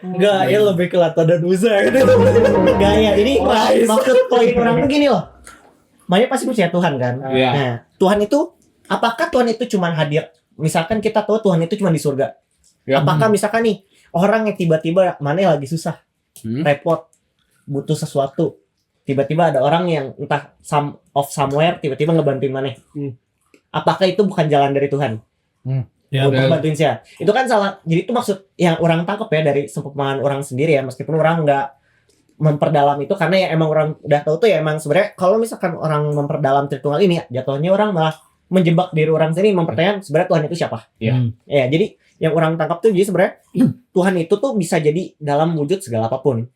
Speaker 4: Enggak, ya lebih ke Lata dan Uza gitu.
Speaker 3: Enggak ya, ini maksud poin orang tuh gini loh. Maya pasti percaya Tuhan kan.
Speaker 1: Iya.
Speaker 3: Nah, Tuhan itu apakah Tuhan itu cuma hadir? Misalkan kita tahu Tuhan itu cuma di surga.
Speaker 1: Ya.
Speaker 3: Apakah misalkan nih orang yang tiba-tiba mana lagi susah, repot, butuh sesuatu, tiba-tiba ada orang yang entah somewhere tiba-tiba ngebantuin mana? Apakah itu bukan jalan dari Tuhan?
Speaker 4: Ya,
Speaker 3: Untuk bantuin saya. Itu kan salah. Jadi itu maksud yang orang tangkap ya dari pemahaman orang sendiri ya, meskipun orang nggak memperdalam itu karena ya emang orang udah tahu tuh ya emang sebenarnya kalau misalkan orang memperdalam Tritunggal ini ya, jatuhnya orang malah menjebak diri orang sendiri mempertanyakan sebenarnya Tuhan itu siapa.
Speaker 1: Iya.
Speaker 3: Ya, jadi yang orang tangkap tuh jadi sebenarnya Tuhan itu tuh bisa jadi dalam wujud segala apapun.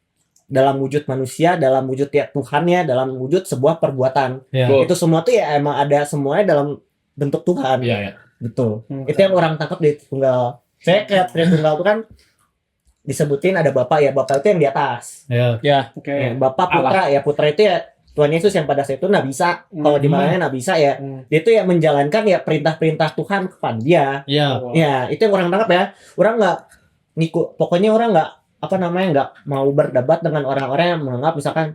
Speaker 3: Dalam wujud manusia, dalam wujud ya Tuhannya, dalam wujud sebuah perbuatan.
Speaker 4: Ya.
Speaker 1: Betul.
Speaker 3: Itu semua tuh ya emang ada semuanya dalam bentuk Tuhan.
Speaker 1: Iya, iya.
Speaker 3: Betul. Itu yang orang tangkap di Tritunggal. Saya kayak Tritunggal itu kan disebutin ada Bapak ya, Bapak itu yang di atas.
Speaker 4: Ya.
Speaker 6: Oke.
Speaker 3: Ya, Bapak Putra ya, Putra itu ya Tuhan Yesus yang pada saat itu nggak bisa. Kalau di mananya nggak bisa ya. Dia itu ya menjalankan ya perintah-perintah Tuhan kepada dia.
Speaker 4: Ya.
Speaker 3: Ya, itu yang orang tangkap ya. Orang nggak ngikut, pokoknya orang nggak nggak mau berdebat dengan orang-orang yang menganggap misalkan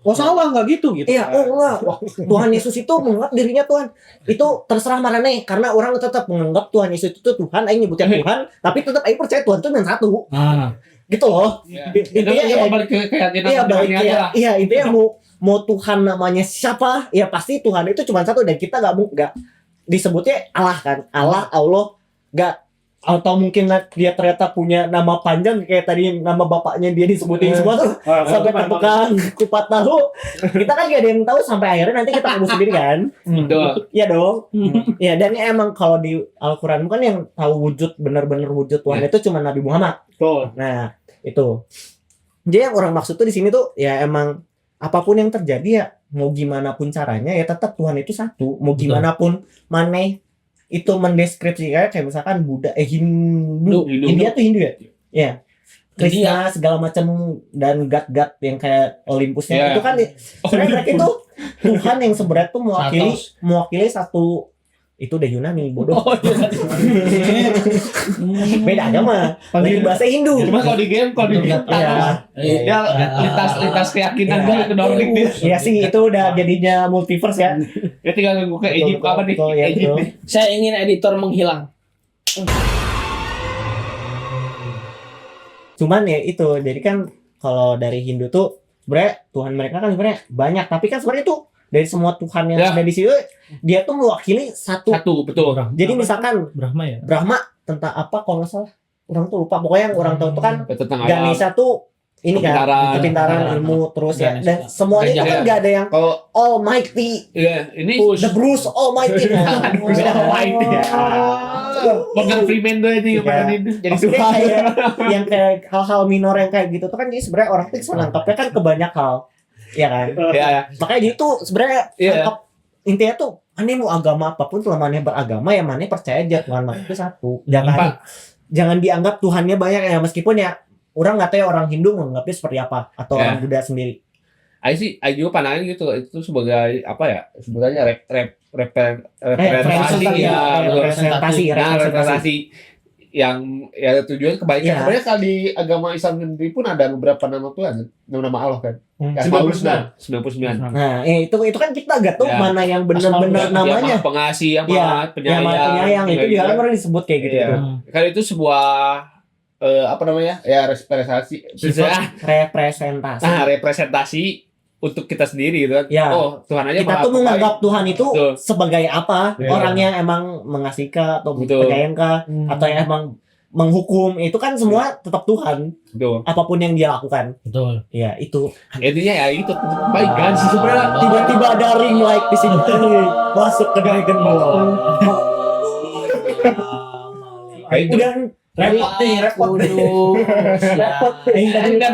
Speaker 6: Oh salah nggak gitu gitu.
Speaker 3: iya, enggak. Wah, Tuhan Yesus itu menganggap dirinya Tuhan. Itu terserah mana nih, karena orang tetap menganggap Tuhan Yesus itu Tuhan, aing nyebutnya Tuhan, tapi tetap aing percaya Tuhan itu yang satu.
Speaker 4: Ah.
Speaker 3: Gitu loh.
Speaker 1: Itu
Speaker 3: Intinya ya,
Speaker 1: balik ke keyakinan
Speaker 3: iya balik
Speaker 1: rohani aja
Speaker 3: ya,
Speaker 1: lah.
Speaker 3: iya intinya mau Tuhan namanya siapa, ya pasti Tuhan itu cuma satu dan kita nggak disebutnya Allah kan, Allah nggak, atau mungkin dia ternyata punya nama panjang kayak tadi nama bapaknya dia disebutin semua tuh sampai ke tukang kupat tahu, kita kan gak ada yang tahu sampai akhirnya nanti kita tahu sendiri kan.
Speaker 1: Betul.
Speaker 3: Iya dong. Ya, dan ya emang kalau di Al-Quran kan yang tahu wujud benar-benar wujud Tuhan itu cuma Nabi Muhammad.
Speaker 6: Betul.
Speaker 3: Nah, itu. Jadi yang orang maksud tuh di sini tuh ya emang apapun yang terjadi ya mau gimana pun caranya ya tetap Tuhan itu satu. Mau gimana pun maneh itu mendeskripsikan kayak misalkan Buddha Hindu. India tuh Hindu ya? Ya. Krishna segala macam dan god-god yang kayak Olympusnya
Speaker 1: Yeah.
Speaker 3: itu kan sebenarnya mereka itu Tuhan yang sebenarnya tuh mewakili satu itu udah Yunani bodoh. Beda agama. Lagi bahasa Hindu.
Speaker 1: Cuma kalau di game, kalau di game
Speaker 3: Iya.
Speaker 1: ya lintas keyakinan
Speaker 3: Iya.
Speaker 1: dia ke Nordic dia.
Speaker 3: Iya sih itu udah jadinya multiverse ya.
Speaker 1: Ya tinggal nunggu ke Egypt
Speaker 3: Betul,
Speaker 1: apa nih?
Speaker 3: betul, ya,
Speaker 1: Egypt.
Speaker 3: betul.
Speaker 2: Saya ingin editor menghilang.
Speaker 3: Cuman ya itu jadi kan kalau dari Hindu tuh sebenarnya Tuhan mereka kan sebenarnya banyak tapi kan sebenarnya itu dari semua Tuhan yang
Speaker 1: Ya.
Speaker 3: ada di situ dia tuh mewakili satu.
Speaker 1: Satu, betul.
Speaker 3: Jadi misalkan
Speaker 4: Brahma ya.
Speaker 3: Brahma tentang apa kalau nggak salah orang tuh lupa pokoknya yang orang tahu itu kan
Speaker 1: Tentang alam.
Speaker 3: Ganesha tuh ini kan kepintaran ilmu terus ya dan semuanya itu kan
Speaker 1: Gajah.
Speaker 3: nggak ada yang
Speaker 1: Kalau
Speaker 3: Almighty
Speaker 1: ya ini
Speaker 3: the Bruce Almighty beda Almighty ya.
Speaker 1: Morgan Freeman tuh ini kemarin ini. Jadi
Speaker 3: Maksudnya
Speaker 1: Tuhan.
Speaker 3: kayak yang kayak hal-hal minor yang kayak gitu tuh kan jadi sebenarnya orang tuh bisa nangkapnya kan ke banyak hal, ya kan?
Speaker 1: Ya, ya.
Speaker 3: Makanya dia tuh sebenarnya
Speaker 1: Iya.
Speaker 3: nangkap intinya tuh aneh mau agama apapun selama maneh beragama ya maneh percaya aja Tuhan maneh itu satu. Jangan dianggap Tuhannya banyak ya meskipun ya orang nggak tahu ya orang Hindu menganggapnya seperti apa atau
Speaker 1: Ya.
Speaker 3: orang Buddha sendiri.
Speaker 1: Ayo juga pandangan gitu itu sebagai apa ya sebenarnya representasi
Speaker 3: Representasi,
Speaker 1: ya betul.
Speaker 3: representasi.
Speaker 1: Nah, representasi yang ya tujuan kebaikan.
Speaker 3: Iya.
Speaker 1: Sebenarnya kalau di agama Islam sendiri pun ada beberapa nama Tuhan, nama Allah kan. Ya, 99.
Speaker 3: Nah, itu kan kita nggak tahu
Speaker 1: Ya.
Speaker 3: mana yang benar-benar
Speaker 1: Yang
Speaker 3: namanya.
Speaker 1: Maha pengasih, yang
Speaker 3: Iya,
Speaker 1: maha
Speaker 3: Yang Maha Penyayang itu dia kan pernah disebut kayak gitu.
Speaker 1: Iya.
Speaker 3: Itu.
Speaker 1: Kan itu sebuah apa namanya? Ya representasi.
Speaker 3: Representasi.
Speaker 1: Nah, representasi untuk kita sendiri gitu kan.
Speaker 3: Ya.
Speaker 1: Oh, Tuhan aja
Speaker 3: Kita
Speaker 1: maha
Speaker 3: tuh
Speaker 1: pengasih.
Speaker 3: menganggap Tuhan itu
Speaker 1: Betul.
Speaker 3: sebagai apa?
Speaker 1: Iya.
Speaker 3: Orang yang emang mengasihi kah atau
Speaker 1: Betul.
Speaker 3: penyayang kah atau yang emang menghukum itu kan semua tetap Tuhan
Speaker 1: Betul.
Speaker 3: apapun yang dia lakukan.
Speaker 4: Betul.
Speaker 3: Ya itu.
Speaker 1: Intinya ya itu kebaikan sih sebenarnya.
Speaker 3: Tiba-tiba ada ring light di sini masuk ke Dragon Ball. Dan
Speaker 4: Repot nih, repot nih.
Speaker 3: repot
Speaker 1: Tadi udah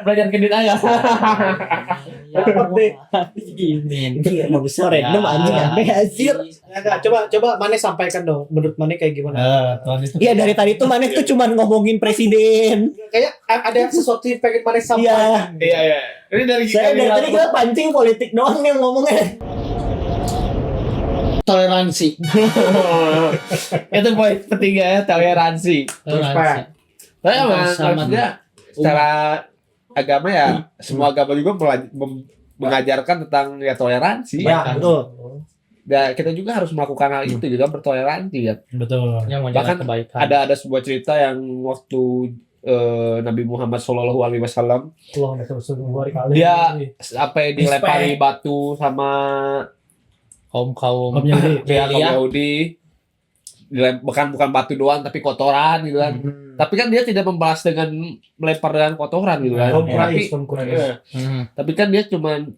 Speaker 1: belajar kredit aja.
Speaker 3: repot deh. Iya, mau besar random anjing aneh anjir.
Speaker 6: Enggak, coba Mane sampaikan dong. Menurut Mane kayak gimana?
Speaker 4: Tuhan itu.
Speaker 3: Iya dari tadi tuh Maneh tuh cuman ngomongin presiden.
Speaker 6: Kayak ada sesuatu yang pengen Mane
Speaker 3: Iya.
Speaker 6: sampaikan.
Speaker 1: Iya iya. Ini dari
Speaker 3: Saya dari tadi kita pancing politik doang yang ngomongnya.
Speaker 2: Toleransi.
Speaker 1: Itu poin ketiga ya, toleransi.
Speaker 4: Toleransi.
Speaker 1: Tapi emang
Speaker 2: Sama.
Speaker 1: maksudnya secara agama ya semua agama juga mengajarkan tentang ya toleransi.
Speaker 3: Ya betul.
Speaker 1: Dan kita juga harus melakukan hal itu juga bertoleransi ya.
Speaker 4: Betul.
Speaker 2: Yang
Speaker 1: Bahkan
Speaker 2: kebaikan.
Speaker 1: Ada sebuah cerita yang waktu Nabi Muhammad SAW dia sampai dilempari batu sama
Speaker 2: kaum
Speaker 4: Kaum Yahudi.
Speaker 1: pihak kaum Yahudi. Bukan batu doang tapi kotoran gitu kan. Tapi kan dia tidak membalas dengan melempar dengan kotoran gitu kan.
Speaker 6: Tom
Speaker 1: Tapi
Speaker 6: Cruise.
Speaker 1: iya. Tapi kan dia cuman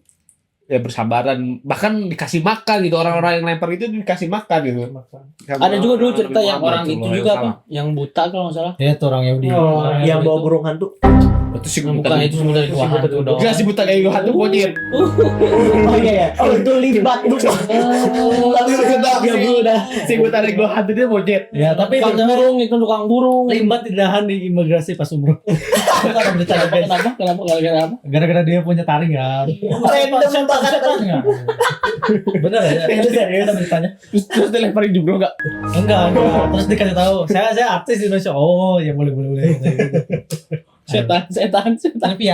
Speaker 1: ya bersabar dan bahkan dikasih makan gitu, orang-orang yang lempar itu dikasih makan gitu.
Speaker 2: Ada juga dulu cerita yang orang
Speaker 1: Nabi
Speaker 2: itu
Speaker 1: Muhammad
Speaker 2: juga
Speaker 1: SAW.
Speaker 2: apa? Yang buta kalau nggak salah.
Speaker 4: Ya itu orang Yahudi.
Speaker 3: Oh,
Speaker 4: Orang
Speaker 3: yang
Speaker 4: Yahudi
Speaker 3: bawa
Speaker 4: itu.
Speaker 3: burung hantu.
Speaker 1: Itu sih
Speaker 2: Bukan itu sebenarnya itu hantu dong.
Speaker 1: Enggak sih buta kayak gue hantu monyet.
Speaker 3: Oh iya ya. Oh itu libat bukan. Ya udah.
Speaker 1: Si buta kayak gue hantu dia monyet.
Speaker 4: Ya tapi
Speaker 2: Tukang
Speaker 4: benar
Speaker 2: burung itu tukang burung.
Speaker 4: limbat ditahan di imigrasi pas umroh. Itu ada berita guys.
Speaker 2: Kenapa? Kenapa? Gara-gara apa?
Speaker 4: Gara-gara dia punya taringan.
Speaker 3: Random banget.
Speaker 4: Bener ya?
Speaker 3: Itu serius.
Speaker 4: Ada beritanya.
Speaker 1: Terus dilemparin jumroh enggak?
Speaker 4: Enggak. Terus dikasih tahu, saya artis di Indonesia. Oh, ya boleh.
Speaker 2: Setan.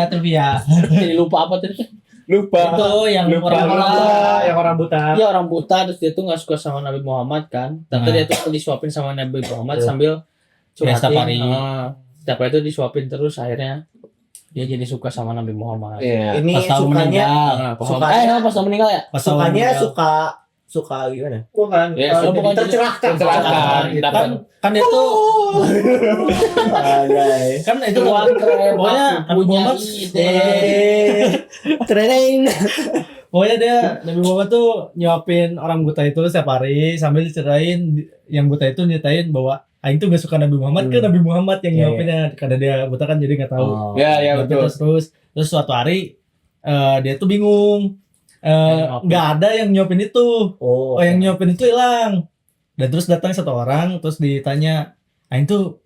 Speaker 4: Trivia.
Speaker 2: Jadi lupa apa tadi?
Speaker 1: Lupa.
Speaker 4: Itu yang
Speaker 1: Lupa.
Speaker 4: orang buta.
Speaker 3: Yang orang buta.
Speaker 2: Dia orang buta terus dia tuh nggak suka sama Nabi Muhammad kan. Tapi
Speaker 4: Nah.
Speaker 2: dia tuh disuapin sama Nabi Muhammad
Speaker 3: Iya.
Speaker 2: sambil
Speaker 4: Ya,
Speaker 2: curhatin.
Speaker 4: safari.
Speaker 2: Setiap hari itu disuapin terus akhirnya dia jadi suka sama Nabi Muhammad.
Speaker 1: Iya.
Speaker 3: Ini
Speaker 4: Pas tahu
Speaker 3: sukanya
Speaker 4: meninggal.
Speaker 2: Pas
Speaker 3: Sukanya-
Speaker 2: pas dia meninggal ya?
Speaker 4: Pas tahu
Speaker 3: sukanya
Speaker 4: meninggal.
Speaker 3: suka gimana? Bukan.
Speaker 1: Ya,
Speaker 2: bukan
Speaker 3: tercerahkan.
Speaker 1: Tercerahkan.
Speaker 4: kan kan itu kan itu
Speaker 2: Tuhan keren,
Speaker 4: pokoknya
Speaker 2: aku
Speaker 4: Nabi
Speaker 2: punya
Speaker 4: Muhammad
Speaker 2: ide.
Speaker 3: Training.
Speaker 4: pokoknya dia Nabi Muhammad tuh nyuapin orang buta itu setiap hari sambil diceritain yang buta itu nyetain bahwa Aing tuh gak suka Nabi Muhammad ke Nabi Muhammad yang
Speaker 3: Iya,
Speaker 4: nyuapinnya karena dia buta kan jadi gak tahu.
Speaker 3: Oh.
Speaker 1: Ya, ya betul.
Speaker 4: Terus suatu hari dia tuh bingung
Speaker 2: Nyuapin.
Speaker 4: nggak ada yang nyuapin itu.
Speaker 3: Oh.
Speaker 4: Oh, yang nyuapin itu hilang. Dan terus datang satu orang, terus ditanya, Aing tuh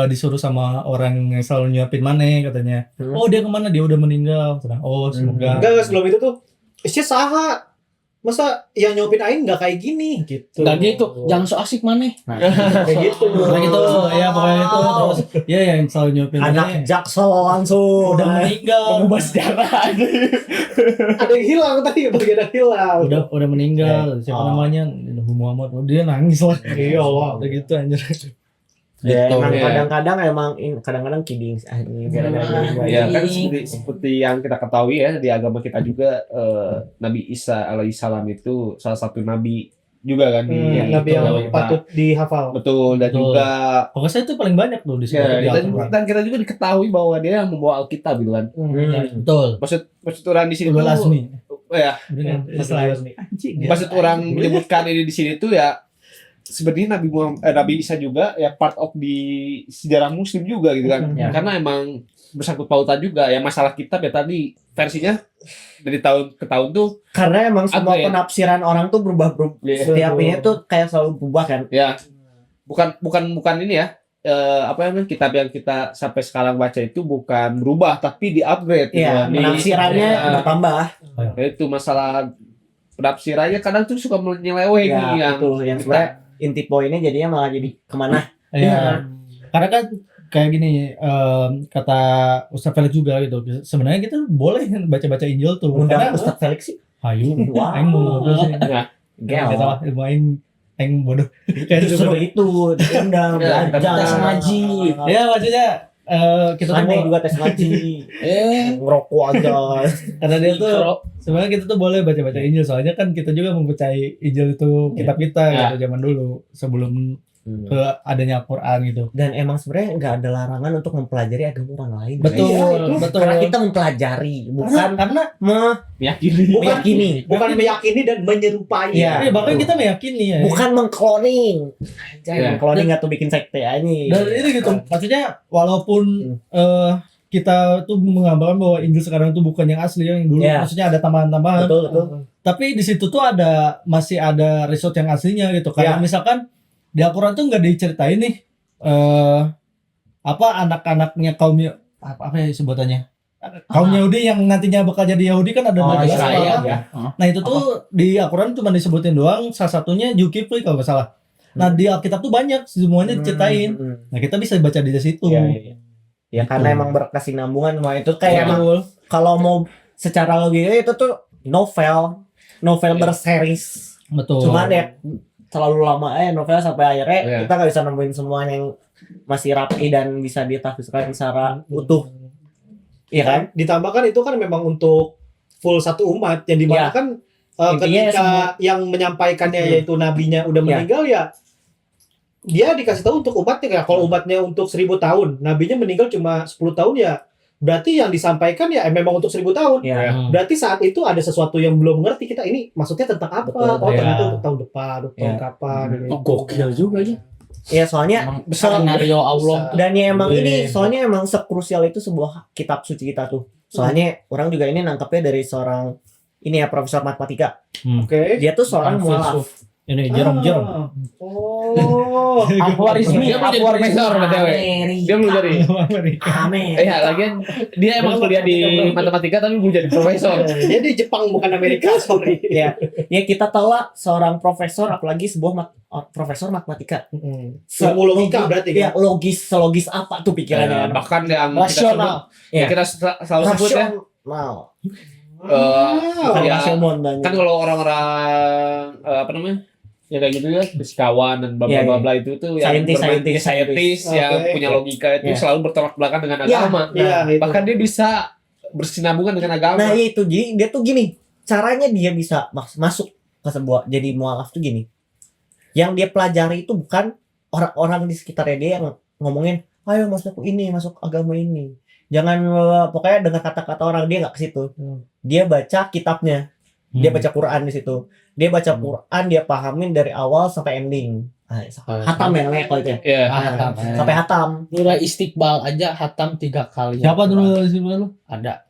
Speaker 4: disuruh sama orang yang selalu nyuapin mana katanya.
Speaker 3: Hmm.
Speaker 4: Oh, dia kemana? Dia udah meninggal. Sedang, oh, semoga.
Speaker 6: Enggak, sebelum itu tuh Isya saha. Masa yang nyopin aing enggak kayak gini gitu.
Speaker 2: Nggak gitu, jangan so asik maneh. Nah,
Speaker 3: Kayak gitu.
Speaker 4: Nah, gitu, ya pokoknya itu terus ya yang selalu nyuapin
Speaker 3: Anak
Speaker 4: mana
Speaker 3: jaksel langsung.
Speaker 4: udah meninggal.
Speaker 1: Mengubah sejarah aja.
Speaker 6: Ada yang hilang tadi, bagian yang hilang.
Speaker 4: Udah meninggal. Siapa
Speaker 3: Oh.
Speaker 4: namanya? Nabi Muhammad. Oh, dia nangis lah.
Speaker 6: Iya, wah.
Speaker 4: Udah gitu anjir.
Speaker 3: Ya,
Speaker 1: Gitu,
Speaker 3: emang
Speaker 1: ya.
Speaker 3: kadang-kadang emang kadang-kadang kidding ini gara-gara gua.
Speaker 1: Ya kan seperti yang kita ketahui ya di agama kita juga Nabi Isa alaihissalam itu salah satu nabi juga kan di
Speaker 6: Nabi
Speaker 1: itu,
Speaker 6: yang
Speaker 1: agama kita.
Speaker 6: patut dihafal.
Speaker 1: Betul dan
Speaker 4: Betul.
Speaker 1: juga
Speaker 4: Pokoknya saya itu paling banyak tuh di sini.
Speaker 1: ya, dan kita juga diketahui bahwa dia yang membawa Alkitab gitu kan.
Speaker 4: Betul.
Speaker 1: Maksud orang di sini
Speaker 4: Ulul
Speaker 1: tuh
Speaker 4: Azmi.
Speaker 1: ya
Speaker 4: Bener kan? Islam. Anjing.
Speaker 1: maksud orang menyebutkan ini di sini tuh ya sebenarnya Nabi Isa juga ya part of di sejarah Muslim juga gitu kan.
Speaker 3: Ya.
Speaker 1: Karena emang bersangkut pautan juga ya masalah kitab ya tadi versinya dari tahun ke tahun tuh
Speaker 3: Karena emang semua
Speaker 1: Upgrade.
Speaker 3: penafsiran orang tuh berubah.
Speaker 1: Iya.
Speaker 3: Setiap ini tuh kayak selalu berubah kan.
Speaker 1: ya bukan ini ya apa namanya kitab yang kita sampai sekarang baca itu bukan berubah tapi di-upgrade gitu
Speaker 3: Iya,
Speaker 1: kan.
Speaker 3: penafsirannya
Speaker 1: Ya,
Speaker 3: bertambah.
Speaker 1: itu masalah penafsirannya kadang tuh suka menyeleweng
Speaker 3: Ya,
Speaker 1: yang
Speaker 3: itu yang sebenarnya inti poinnya jadinya malah jadi kemana?
Speaker 4: Iya. Karena kan kayak gini kata Ustaz Felix juga gitu. Sebenarnya kita boleh baca-baca Injil tuh.
Speaker 3: Undang
Speaker 4: Karena
Speaker 3: Ustaz Felix sih.
Speaker 4: Hayu,
Speaker 3: Wow.
Speaker 4: aing mau ngobrol sih.
Speaker 1: Ya.
Speaker 4: Enggak tahu ilmu aing bodoh. Kayak gitu.
Speaker 3: Justru itu diundang
Speaker 1: Ya,
Speaker 3: belajar.
Speaker 2: tes ngaji.
Speaker 4: Ya maksudnya kita tuh
Speaker 3: Aneh
Speaker 4: mau-
Speaker 3: juga tes ngaji. Ngerokok aja.
Speaker 4: karena dia tuh sebenarnya kita tuh boleh baca-baca Injil soalnya kan kita juga mempercayai Injil itu kitab kita
Speaker 1: Ya.
Speaker 4: gitu zaman dulu sebelum ke adanya Al-Qur'an gitu.
Speaker 3: Dan emang sebenarnya nggak ada larangan untuk mempelajari agama orang lain.
Speaker 4: Betul,
Speaker 3: Iya, itu.
Speaker 4: betul.
Speaker 3: Karena kita mempelajari, bukan
Speaker 4: Karena
Speaker 1: meyakini
Speaker 3: meyakini,
Speaker 6: Bukan meyakini dan menyerupai.
Speaker 3: Iya.
Speaker 4: bahkan kita meyakini ya.
Speaker 3: bukan mengkloning.
Speaker 1: Iya.
Speaker 3: Mengkloning atau bikin sekte aja nih.
Speaker 4: Dan ini gitu, maksudnya walaupun kita tuh menggambarkan bahwa Injil sekarang itu bukan yang asli yang dulu,
Speaker 3: Iya.
Speaker 4: maksudnya ada tambahan-tambahan.
Speaker 3: Betul, betul.
Speaker 4: Tapi di situ tuh masih ada resort yang aslinya gitu. Kayak misalkan di Al-Qur'an tuh nggak diceritain nih apa anak-anaknya apa ya sebutannya? Kaum Yahudi yang nantinya bakal jadi Yahudi kan ada
Speaker 3: Oh,
Speaker 4: Nabi
Speaker 3: Israel,
Speaker 4: Israel.
Speaker 3: ya.
Speaker 4: Nah itu tuh di Al-Qur'an cuma disebutin doang, salah satunya Zulkifli kalau nggak salah. Nah di Alkitab tuh banyak semuanya diceritain. Nah kita bisa baca di situ.
Speaker 3: Iya, iya. Ya karena
Speaker 4: Gitu.
Speaker 3: emang berkesinambungan semua itu kayak emang
Speaker 4: Betul.
Speaker 3: kalau mau secara logika itu tuh novel berseries.
Speaker 4: Betul.
Speaker 3: Cuman ya terlalu lama novel sampai akhirnya
Speaker 1: Iya.
Speaker 3: kita nggak bisa nemuin semua yang masih rapi dan bisa ditafsirkan secara utuh. Iya kan?
Speaker 6: Ditambahkan itu kan memang untuk full satu umat yang dimana
Speaker 3: Ya.
Speaker 6: kan
Speaker 3: Intinya
Speaker 6: ketika
Speaker 3: semua-
Speaker 6: yang menyampaikannya
Speaker 3: Hmm.
Speaker 6: yaitu nabinya udah
Speaker 3: Ya.
Speaker 6: meninggal ya dia dikasih tahu untuk umatnya ya. Kalau umatnya untuk 1000 tahun, nabinya meninggal cuma 10 tahun ya berarti yang disampaikan ya memang untuk 1000 tahun.
Speaker 3: Ya.
Speaker 6: Berarti saat itu ada sesuatu yang belum ngerti kita ini maksudnya tentang apa?
Speaker 3: Betul,
Speaker 6: Oh,
Speaker 3: ya.
Speaker 6: ternyata untuk tahun depan, untuk tahun
Speaker 3: Ya.
Speaker 6: kapan gitu.
Speaker 4: Oh, gokil juga ya.
Speaker 3: Ya soalnya
Speaker 2: Emang skenario Allah.
Speaker 3: dan ya emang
Speaker 4: Iya.
Speaker 3: ini soalnya emang sekrusial itu sebuah kitab suci kita tuh. Soalnya orang juga ini nangkepnya dari seorang ini ya profesor matematika.
Speaker 6: Oke.
Speaker 3: Dia tuh seorang
Speaker 4: Bukan
Speaker 3: mualaf.
Speaker 4: filsuf. Ini Jerome.
Speaker 6: Ah. Oh.
Speaker 2: Ahwarizmi,
Speaker 1: Dia mau jadi profesor BTW. Dia belum jadi.
Speaker 3: Amin.
Speaker 1: Iya, lagian dia emang kuliah di matematika tapi belum jadi profesor.
Speaker 6: Dia di Jepang bukan Amerika, sorry.
Speaker 3: Ya, ya kita tahu lah seorang profesor apalagi sebuah profesor matematika.
Speaker 6: Ilmu logika berarti
Speaker 3: Ya,
Speaker 6: kan?
Speaker 3: selogis apa tuh pikirannya?
Speaker 1: Ya, bahkan yang kita sebut,
Speaker 2: Rasional.
Speaker 1: ya kita selalu sebut ya.
Speaker 3: Rasional.
Speaker 6: Wow.
Speaker 3: Bukan
Speaker 1: Ya,
Speaker 3: rasional.
Speaker 1: kan kalau orang-orang apa namanya? Ya kayak gitu ya, fisikawan dan bla bla
Speaker 3: Iya,
Speaker 1: bla
Speaker 3: iya.
Speaker 1: bla itu tuh yang
Speaker 3: Saintis,
Speaker 1: saintis yang
Speaker 6: Oke.
Speaker 1: punya logika itu
Speaker 3: Iya.
Speaker 1: selalu bertolak belakang dengan
Speaker 3: Iya.
Speaker 1: agama.
Speaker 6: Iya, itu.
Speaker 1: Bahkan dia bisa bersinambungan dengan agama.
Speaker 3: Nah, itu jadi dia tuh gini, caranya dia bisa masuk ke sebuah jadi mualaf tuh gini. Yang dia pelajari itu bukan orang-orang di sekitarnya dia yang ngomongin, "Ayo masuk ini, masuk agama ini." Jangan pokoknya dengan kata-kata orang dia nggak ke situ. Dia baca kitabnya. Dia baca Quran di situ. Dia baca Quran, dia pahamin dari awal sampai ending. Hatam ya namanya kalau itu ya.
Speaker 1: Iya.
Speaker 2: Hatam.
Speaker 3: Sampai hatam.
Speaker 2: Mulai istiqbal aja hatam 3 kali.
Speaker 4: Siapa dulu sih lu?
Speaker 2: Ada.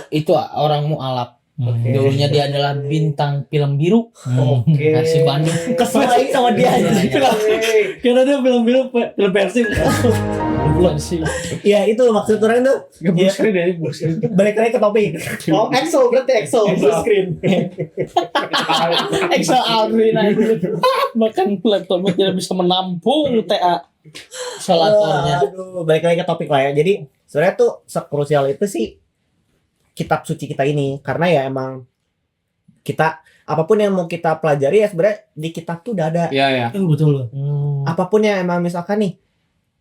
Speaker 2: Itu orang mualaf.
Speaker 3: Oke.
Speaker 2: Dulunya dia adalah bintang film biru.
Speaker 6: Oke.
Speaker 2: Persib Bandung.
Speaker 3: Kesel lagi sama dia aja.
Speaker 4: Karena dia film Persib.
Speaker 2: Bulan sih.
Speaker 3: Ya itu maksud orang tuh.
Speaker 1: Blue screen ya, blue screen.
Speaker 3: Balik lagi ke topik.
Speaker 6: Oh, EXO berarti EXO blue screen.
Speaker 2: Excel Aldrin aja. Bahkan laptopnya tidak bisa menampung TA. Salatornya.
Speaker 3: Aduh, balik lagi ke topik lah ya. Jadi sebenarnya tuh sekrusial itu sih kitab suci kita ini karena ya emang kita apapun yang mau kita pelajari ya sebenarnya di kitab tuh udah ada.
Speaker 1: Iya, iya.
Speaker 4: Betul.
Speaker 3: Apapun yang emang misalkan nih,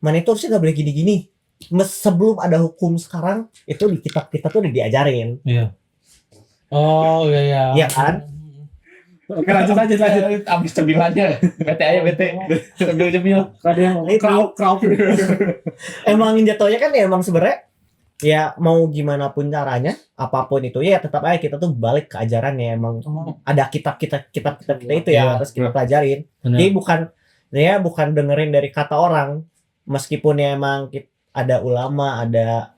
Speaker 3: mana itu harusnya nggak boleh gini-gini. Sebelum ada hukum sekarang itu di kitab kita tuh udah diajarin,
Speaker 4: Iya.
Speaker 2: Oh iya.
Speaker 3: ya kan?
Speaker 6: Oke, lanjut.
Speaker 1: Abis cemilannya. BT aja BT. Sambil cemil.
Speaker 6: Ada yang crowd.
Speaker 3: Emang jatuhnya kan ya emang sebenarnya ya mau gimana pun caranya, apapun itu ya tetap aja kita tuh balik ke ajaran ya emang ada kitab kita itu ya
Speaker 4: Iya.
Speaker 3: harus kita pelajarin.
Speaker 4: Benar.
Speaker 3: Jadi bukan dengerin dari kata orang, meskipun ya emang ada ulama, ada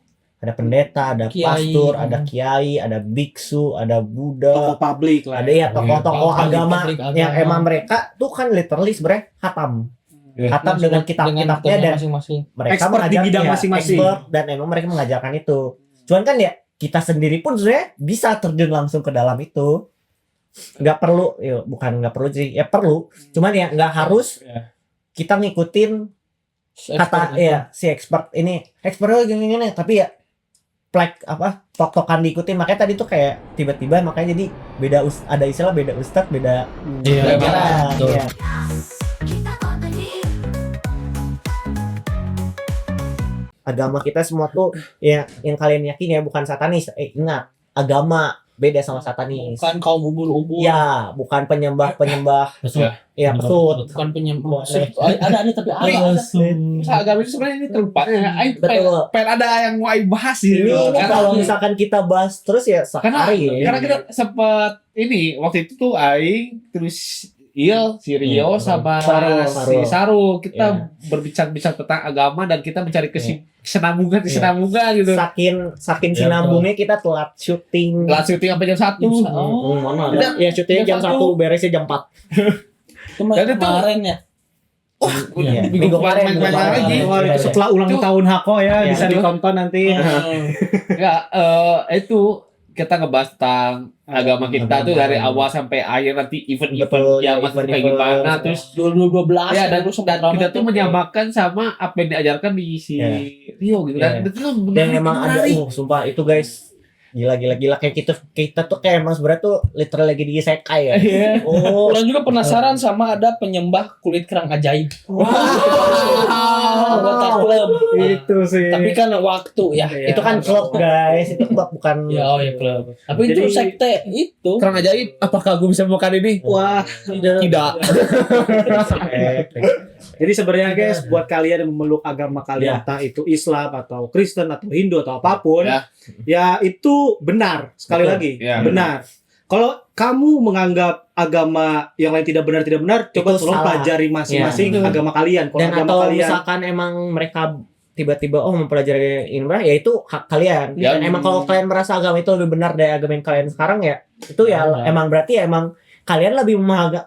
Speaker 3: pendeta, ada
Speaker 2: Kiai.
Speaker 3: pastor, ada kiai, ada biksu, ada Buddha,
Speaker 6: Tokoh publik lah.
Speaker 3: ada ya tokoh-tokoh
Speaker 2: Publik,
Speaker 3: agama
Speaker 2: publik
Speaker 3: yang
Speaker 2: agama.
Speaker 3: emang mereka tuh kan literally sebenarnya hatam
Speaker 1: Iya.
Speaker 3: dengan kitab-kitabnya dan
Speaker 2: masing-masing.
Speaker 3: mereka
Speaker 6: Expert di
Speaker 3: mengajar-
Speaker 6: bidang
Speaker 3: ya,
Speaker 6: masing-masing.
Speaker 3: expert, dan emang mereka mengajarkan itu. Cuman kan ya kita sendiri pun sebenarnya bisa terjun langsung ke dalam itu. Nggak perlu, ya, bukan nggak perlu sih, ya perlu. Cuman ya nggak harus
Speaker 1: Iya.
Speaker 3: kita ngikutin kata ya si expert ini expertnya gini-gini, tapi ya tok-tokan diikutin. Makanya tadi tuh kayak tiba-tiba makanya jadi beda ada istilah beda ustadz, beda
Speaker 4: Iya.
Speaker 3: ajaran.
Speaker 4: Betul.
Speaker 3: Ya.
Speaker 5: Kita company.
Speaker 3: Agama kita semua tuh ya yang kalian yakin ya bukan satanis. Ingat, agama beda sama satanis.
Speaker 2: Bukan kaum ubur-ubur.
Speaker 3: Ya, bukan penyembah
Speaker 4: Betul.
Speaker 3: ya pesut.
Speaker 2: Bukan penyembah.
Speaker 3: Boleh.
Speaker 2: Ada tapi ada.
Speaker 1: Masa agama itu sebenarnya ini terlupa ya. Aing
Speaker 3: Betul.
Speaker 1: pengen ada yang mau Aing bahas gitu.
Speaker 3: Ini
Speaker 1: Karena-
Speaker 3: kalau misalkan kita bahas terus ya
Speaker 1: karena
Speaker 3: sehari ya.
Speaker 1: karena kita sempat ini waktu itu tuh Aing terus si Rio sama si Saru kita berbincang-bincang tentang agama dan kita mencari kesinambungan gitu.
Speaker 3: Saking
Speaker 4: Ya,
Speaker 3: sinambungnya kita telat syuting.
Speaker 1: Telat syuting sampai jam 1.
Speaker 3: Mana?
Speaker 1: Udah.
Speaker 3: Ya syutingnya jam
Speaker 1: Jam
Speaker 3: 1, beresnya jam 4.
Speaker 2: Cuma
Speaker 1: Dan itu-
Speaker 2: kemarin ya.
Speaker 3: Iya.
Speaker 1: Minggu kemarin
Speaker 3: Minggu kemarin.
Speaker 1: lagi.
Speaker 6: Wah, itu setelah ulang
Speaker 1: Itu-
Speaker 6: tahun Hako ya,
Speaker 3: Ya,
Speaker 6: bisa
Speaker 1: itu-
Speaker 6: ditonton nanti.
Speaker 1: Ya, itu kita ngebahas tentang agama kita tuh dari awal sampai akhir nanti event-event
Speaker 3: Betul,
Speaker 1: yang
Speaker 3: ya,
Speaker 1: masih kayak
Speaker 3: event-event.
Speaker 1: gimana terus
Speaker 2: 2012
Speaker 1: ya dan,
Speaker 2: terus
Speaker 1: dan kita tuh menyamakan sama apa yang diajarkan di si
Speaker 3: Ya.
Speaker 1: Rio gitu kan.
Speaker 3: Ya.
Speaker 1: Itu tuh
Speaker 3: Dan
Speaker 1: menarik,
Speaker 3: emang ada
Speaker 1: menarik.
Speaker 3: sumpah itu guys. Gila kayak kita tuh kayak emang sebenarnya tuh literally lagi di isekai ya.
Speaker 1: Iya.
Speaker 3: Oh,
Speaker 2: Orang juga penasaran sama ada penyembah kulit kerang ajaib. Anggota klub.
Speaker 6: Itu sih.
Speaker 2: Tapi kan waktu ya.
Speaker 3: itu kan klub guys, itu klub bukan.
Speaker 2: Ya, oh ya klub. Tapi itu
Speaker 6: Jadi-
Speaker 2: sekte itu.
Speaker 1: Kerang ajaib, apakah gue bisa memakan ini?
Speaker 6: Wah,
Speaker 1: Tidak.
Speaker 6: Jadi sebenarnya guys, buat kalian yang memeluk agama kalian, entah itu Islam atau Kristen atau Hindu atau apapun, ya itu benar. Sekali
Speaker 1: Betul.
Speaker 6: lagi,
Speaker 1: Ya,
Speaker 6: benar. Kalau kamu menganggap agama yang lain tidak benar, coba
Speaker 3: Itu
Speaker 6: tolong
Speaker 3: salah.
Speaker 6: pelajari masing-masing
Speaker 3: Ya.
Speaker 6: agama kalian. Kalau
Speaker 3: Dan
Speaker 6: agama
Speaker 3: atau
Speaker 6: kalian
Speaker 3: misalkan emang mereka tiba-tiba mempelajari ilmiah, ya itu hak kalian.
Speaker 1: Ya.
Speaker 3: Dan emang kalau kalian merasa agama itu lebih benar dari agama yang kalian sekarang, ya itu ya emang berarti ya emang kalian lebih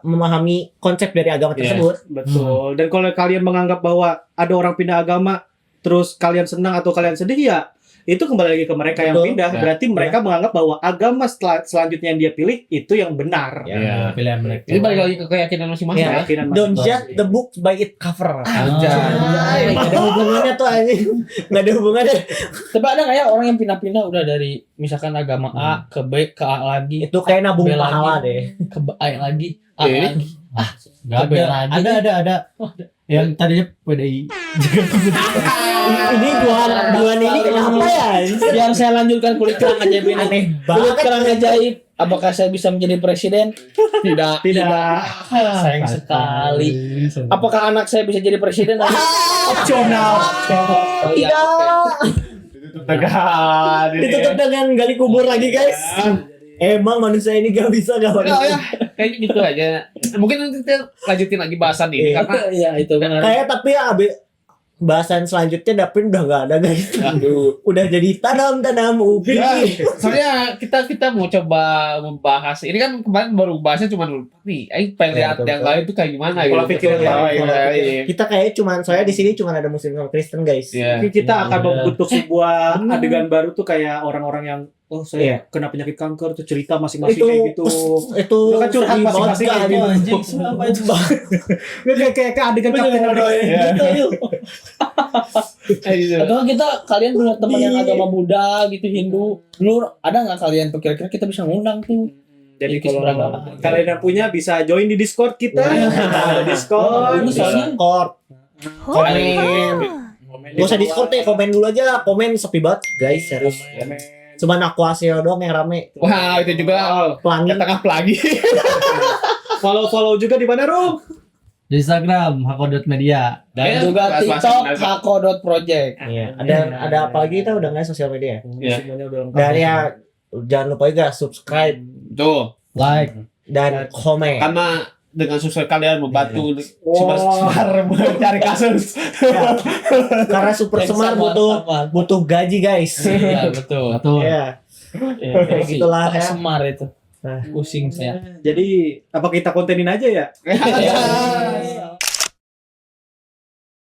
Speaker 3: memahami konsep dari agama
Speaker 1: Ya.
Speaker 3: tersebut.
Speaker 6: betul. Dan kalau kalian menganggap bahwa ada orang pindah agama, terus kalian senang atau kalian sedih, ya itu kembali lagi ke mereka yang
Speaker 3: Betul.
Speaker 6: pindah.
Speaker 1: Ya.
Speaker 6: Berarti mereka menganggap bahwa agama selanjutnya yang dia pilih itu yang benar.
Speaker 1: Ya.
Speaker 2: Pilihan mereka.
Speaker 1: Ini balik lagi ke keyakinan masing-masing
Speaker 3: Ya.
Speaker 1: ya.
Speaker 6: Keyakinan
Speaker 3: Don't
Speaker 6: masing-masing.
Speaker 3: judge the book by its cover.
Speaker 1: Anjay.
Speaker 3: Nggak ada hubungannya tuh anjing. Nggak ada hubungannya.
Speaker 2: Tapi ada nggak ya orang yang pindah-pindah udah dari misalkan agama A ke B ke A lagi,
Speaker 3: Itu kayak nabung
Speaker 2: B lagi,
Speaker 3: pahala deh.
Speaker 2: ke A lagi, A
Speaker 1: Ini?
Speaker 2: lagi, ke B lagi.
Speaker 4: Ada. Yang tadinya PDI.
Speaker 3: Ini dua ini kenapa ya?
Speaker 2: Yang saya lanjutkan kulit kerang ajaib ini.
Speaker 3: Aneh
Speaker 2: Kulit
Speaker 3: banget.
Speaker 2: kerang ajaib. Apakah saya bisa menjadi presiden? Tidak.
Speaker 6: Tidak.
Speaker 2: Sayang sekali. Apakah anak saya bisa jadi presiden?
Speaker 6: Opsional.
Speaker 2: Oh, iya.
Speaker 3: Tidak. Ditutup dengan gali kubur lagi guys. Emang manusia ini gak bisa gak
Speaker 1: Oh ya, kayaknya gitu aja. Mungkin nanti kita lanjutin lagi bahasan ini
Speaker 3: Iya.
Speaker 1: karena
Speaker 2: Iya, itu benar.
Speaker 3: Kayak tapi bahasan selanjutnya Dapin udah gak ada guys. Udah jadi tanam ubi.
Speaker 1: ya, soalnya kita mau coba membahas ini kan kemarin baru bahasnya cuma nih, ayo pengen
Speaker 3: Ya,
Speaker 1: lihat
Speaker 3: betul,
Speaker 1: yang
Speaker 3: betul.
Speaker 1: lain tuh kayak gimana
Speaker 6: Pola
Speaker 1: gitu.
Speaker 6: pikir yang
Speaker 1: Oh,
Speaker 6: lain, pola
Speaker 1: iya,
Speaker 6: pikir.
Speaker 1: iya.
Speaker 3: Kita kayak cuman soalnya di sini cuma ada muslim sama Kristen guys.
Speaker 1: Iya.
Speaker 6: Kita akan
Speaker 2: Iya.
Speaker 6: membentuk sebuah adegan baru tuh kayak orang-orang yang saya
Speaker 3: Iya.
Speaker 6: kena penyakit kanker tuh cerita masing-masing
Speaker 3: Itu
Speaker 6: kayak gitu.
Speaker 3: itu
Speaker 6: Lu kan curhat
Speaker 3: sedih
Speaker 6: masing-masing
Speaker 3: banget,
Speaker 6: kayak gitu.
Speaker 3: anjing.
Speaker 4: Siapa itu?
Speaker 6: Kayak adegan Captain America.
Speaker 2: Atau kalian punya teman yang agama Buddha gitu, Hindu, lu ada nggak kalian tuh kira-kira kita bisa ngundang tuh?
Speaker 6: Jadi
Speaker 2: Ikis
Speaker 6: kalau
Speaker 2: beragama.
Speaker 6: kalian yang punya bisa join di Discord kita.
Speaker 3: Iya.
Speaker 6: Ada Discord.
Speaker 2: Ini soalnya
Speaker 3: Discord. Komen. Gak usah Discord deh, komen dulu aja. Komen sepi banget guys, serius. Cuman aku hasil doang yang rame.
Speaker 1: Wah, itu juga
Speaker 3: Pelangi.
Speaker 1: tengah lagi.
Speaker 6: Follow juga di mana, Rum?
Speaker 4: Di Instagram hako.media.
Speaker 2: dan juga TikTok hako.project.
Speaker 3: Iya. Ada apa lagi kita udah nggak sosial media?
Speaker 1: Iya.
Speaker 6: Semuanya udah lengkap.
Speaker 3: Dan ya jangan lupa juga subscribe
Speaker 1: Tuh,
Speaker 4: Like.
Speaker 3: dan komen.
Speaker 1: karena dengan sukses kalian membantu
Speaker 6: Wow.
Speaker 1: Semar mencari kasus.
Speaker 3: Karena Super Semar butuh gaji guys.
Speaker 2: Iya, betul.
Speaker 4: Betul.
Speaker 3: Iya.
Speaker 2: Ya,
Speaker 3: Kayak gitulah,
Speaker 2: Pak
Speaker 3: ya.
Speaker 2: Semar itu.
Speaker 3: Nah.
Speaker 2: Pusing saya.
Speaker 6: Jadi apa kita kontenin aja ya?
Speaker 2: Ya.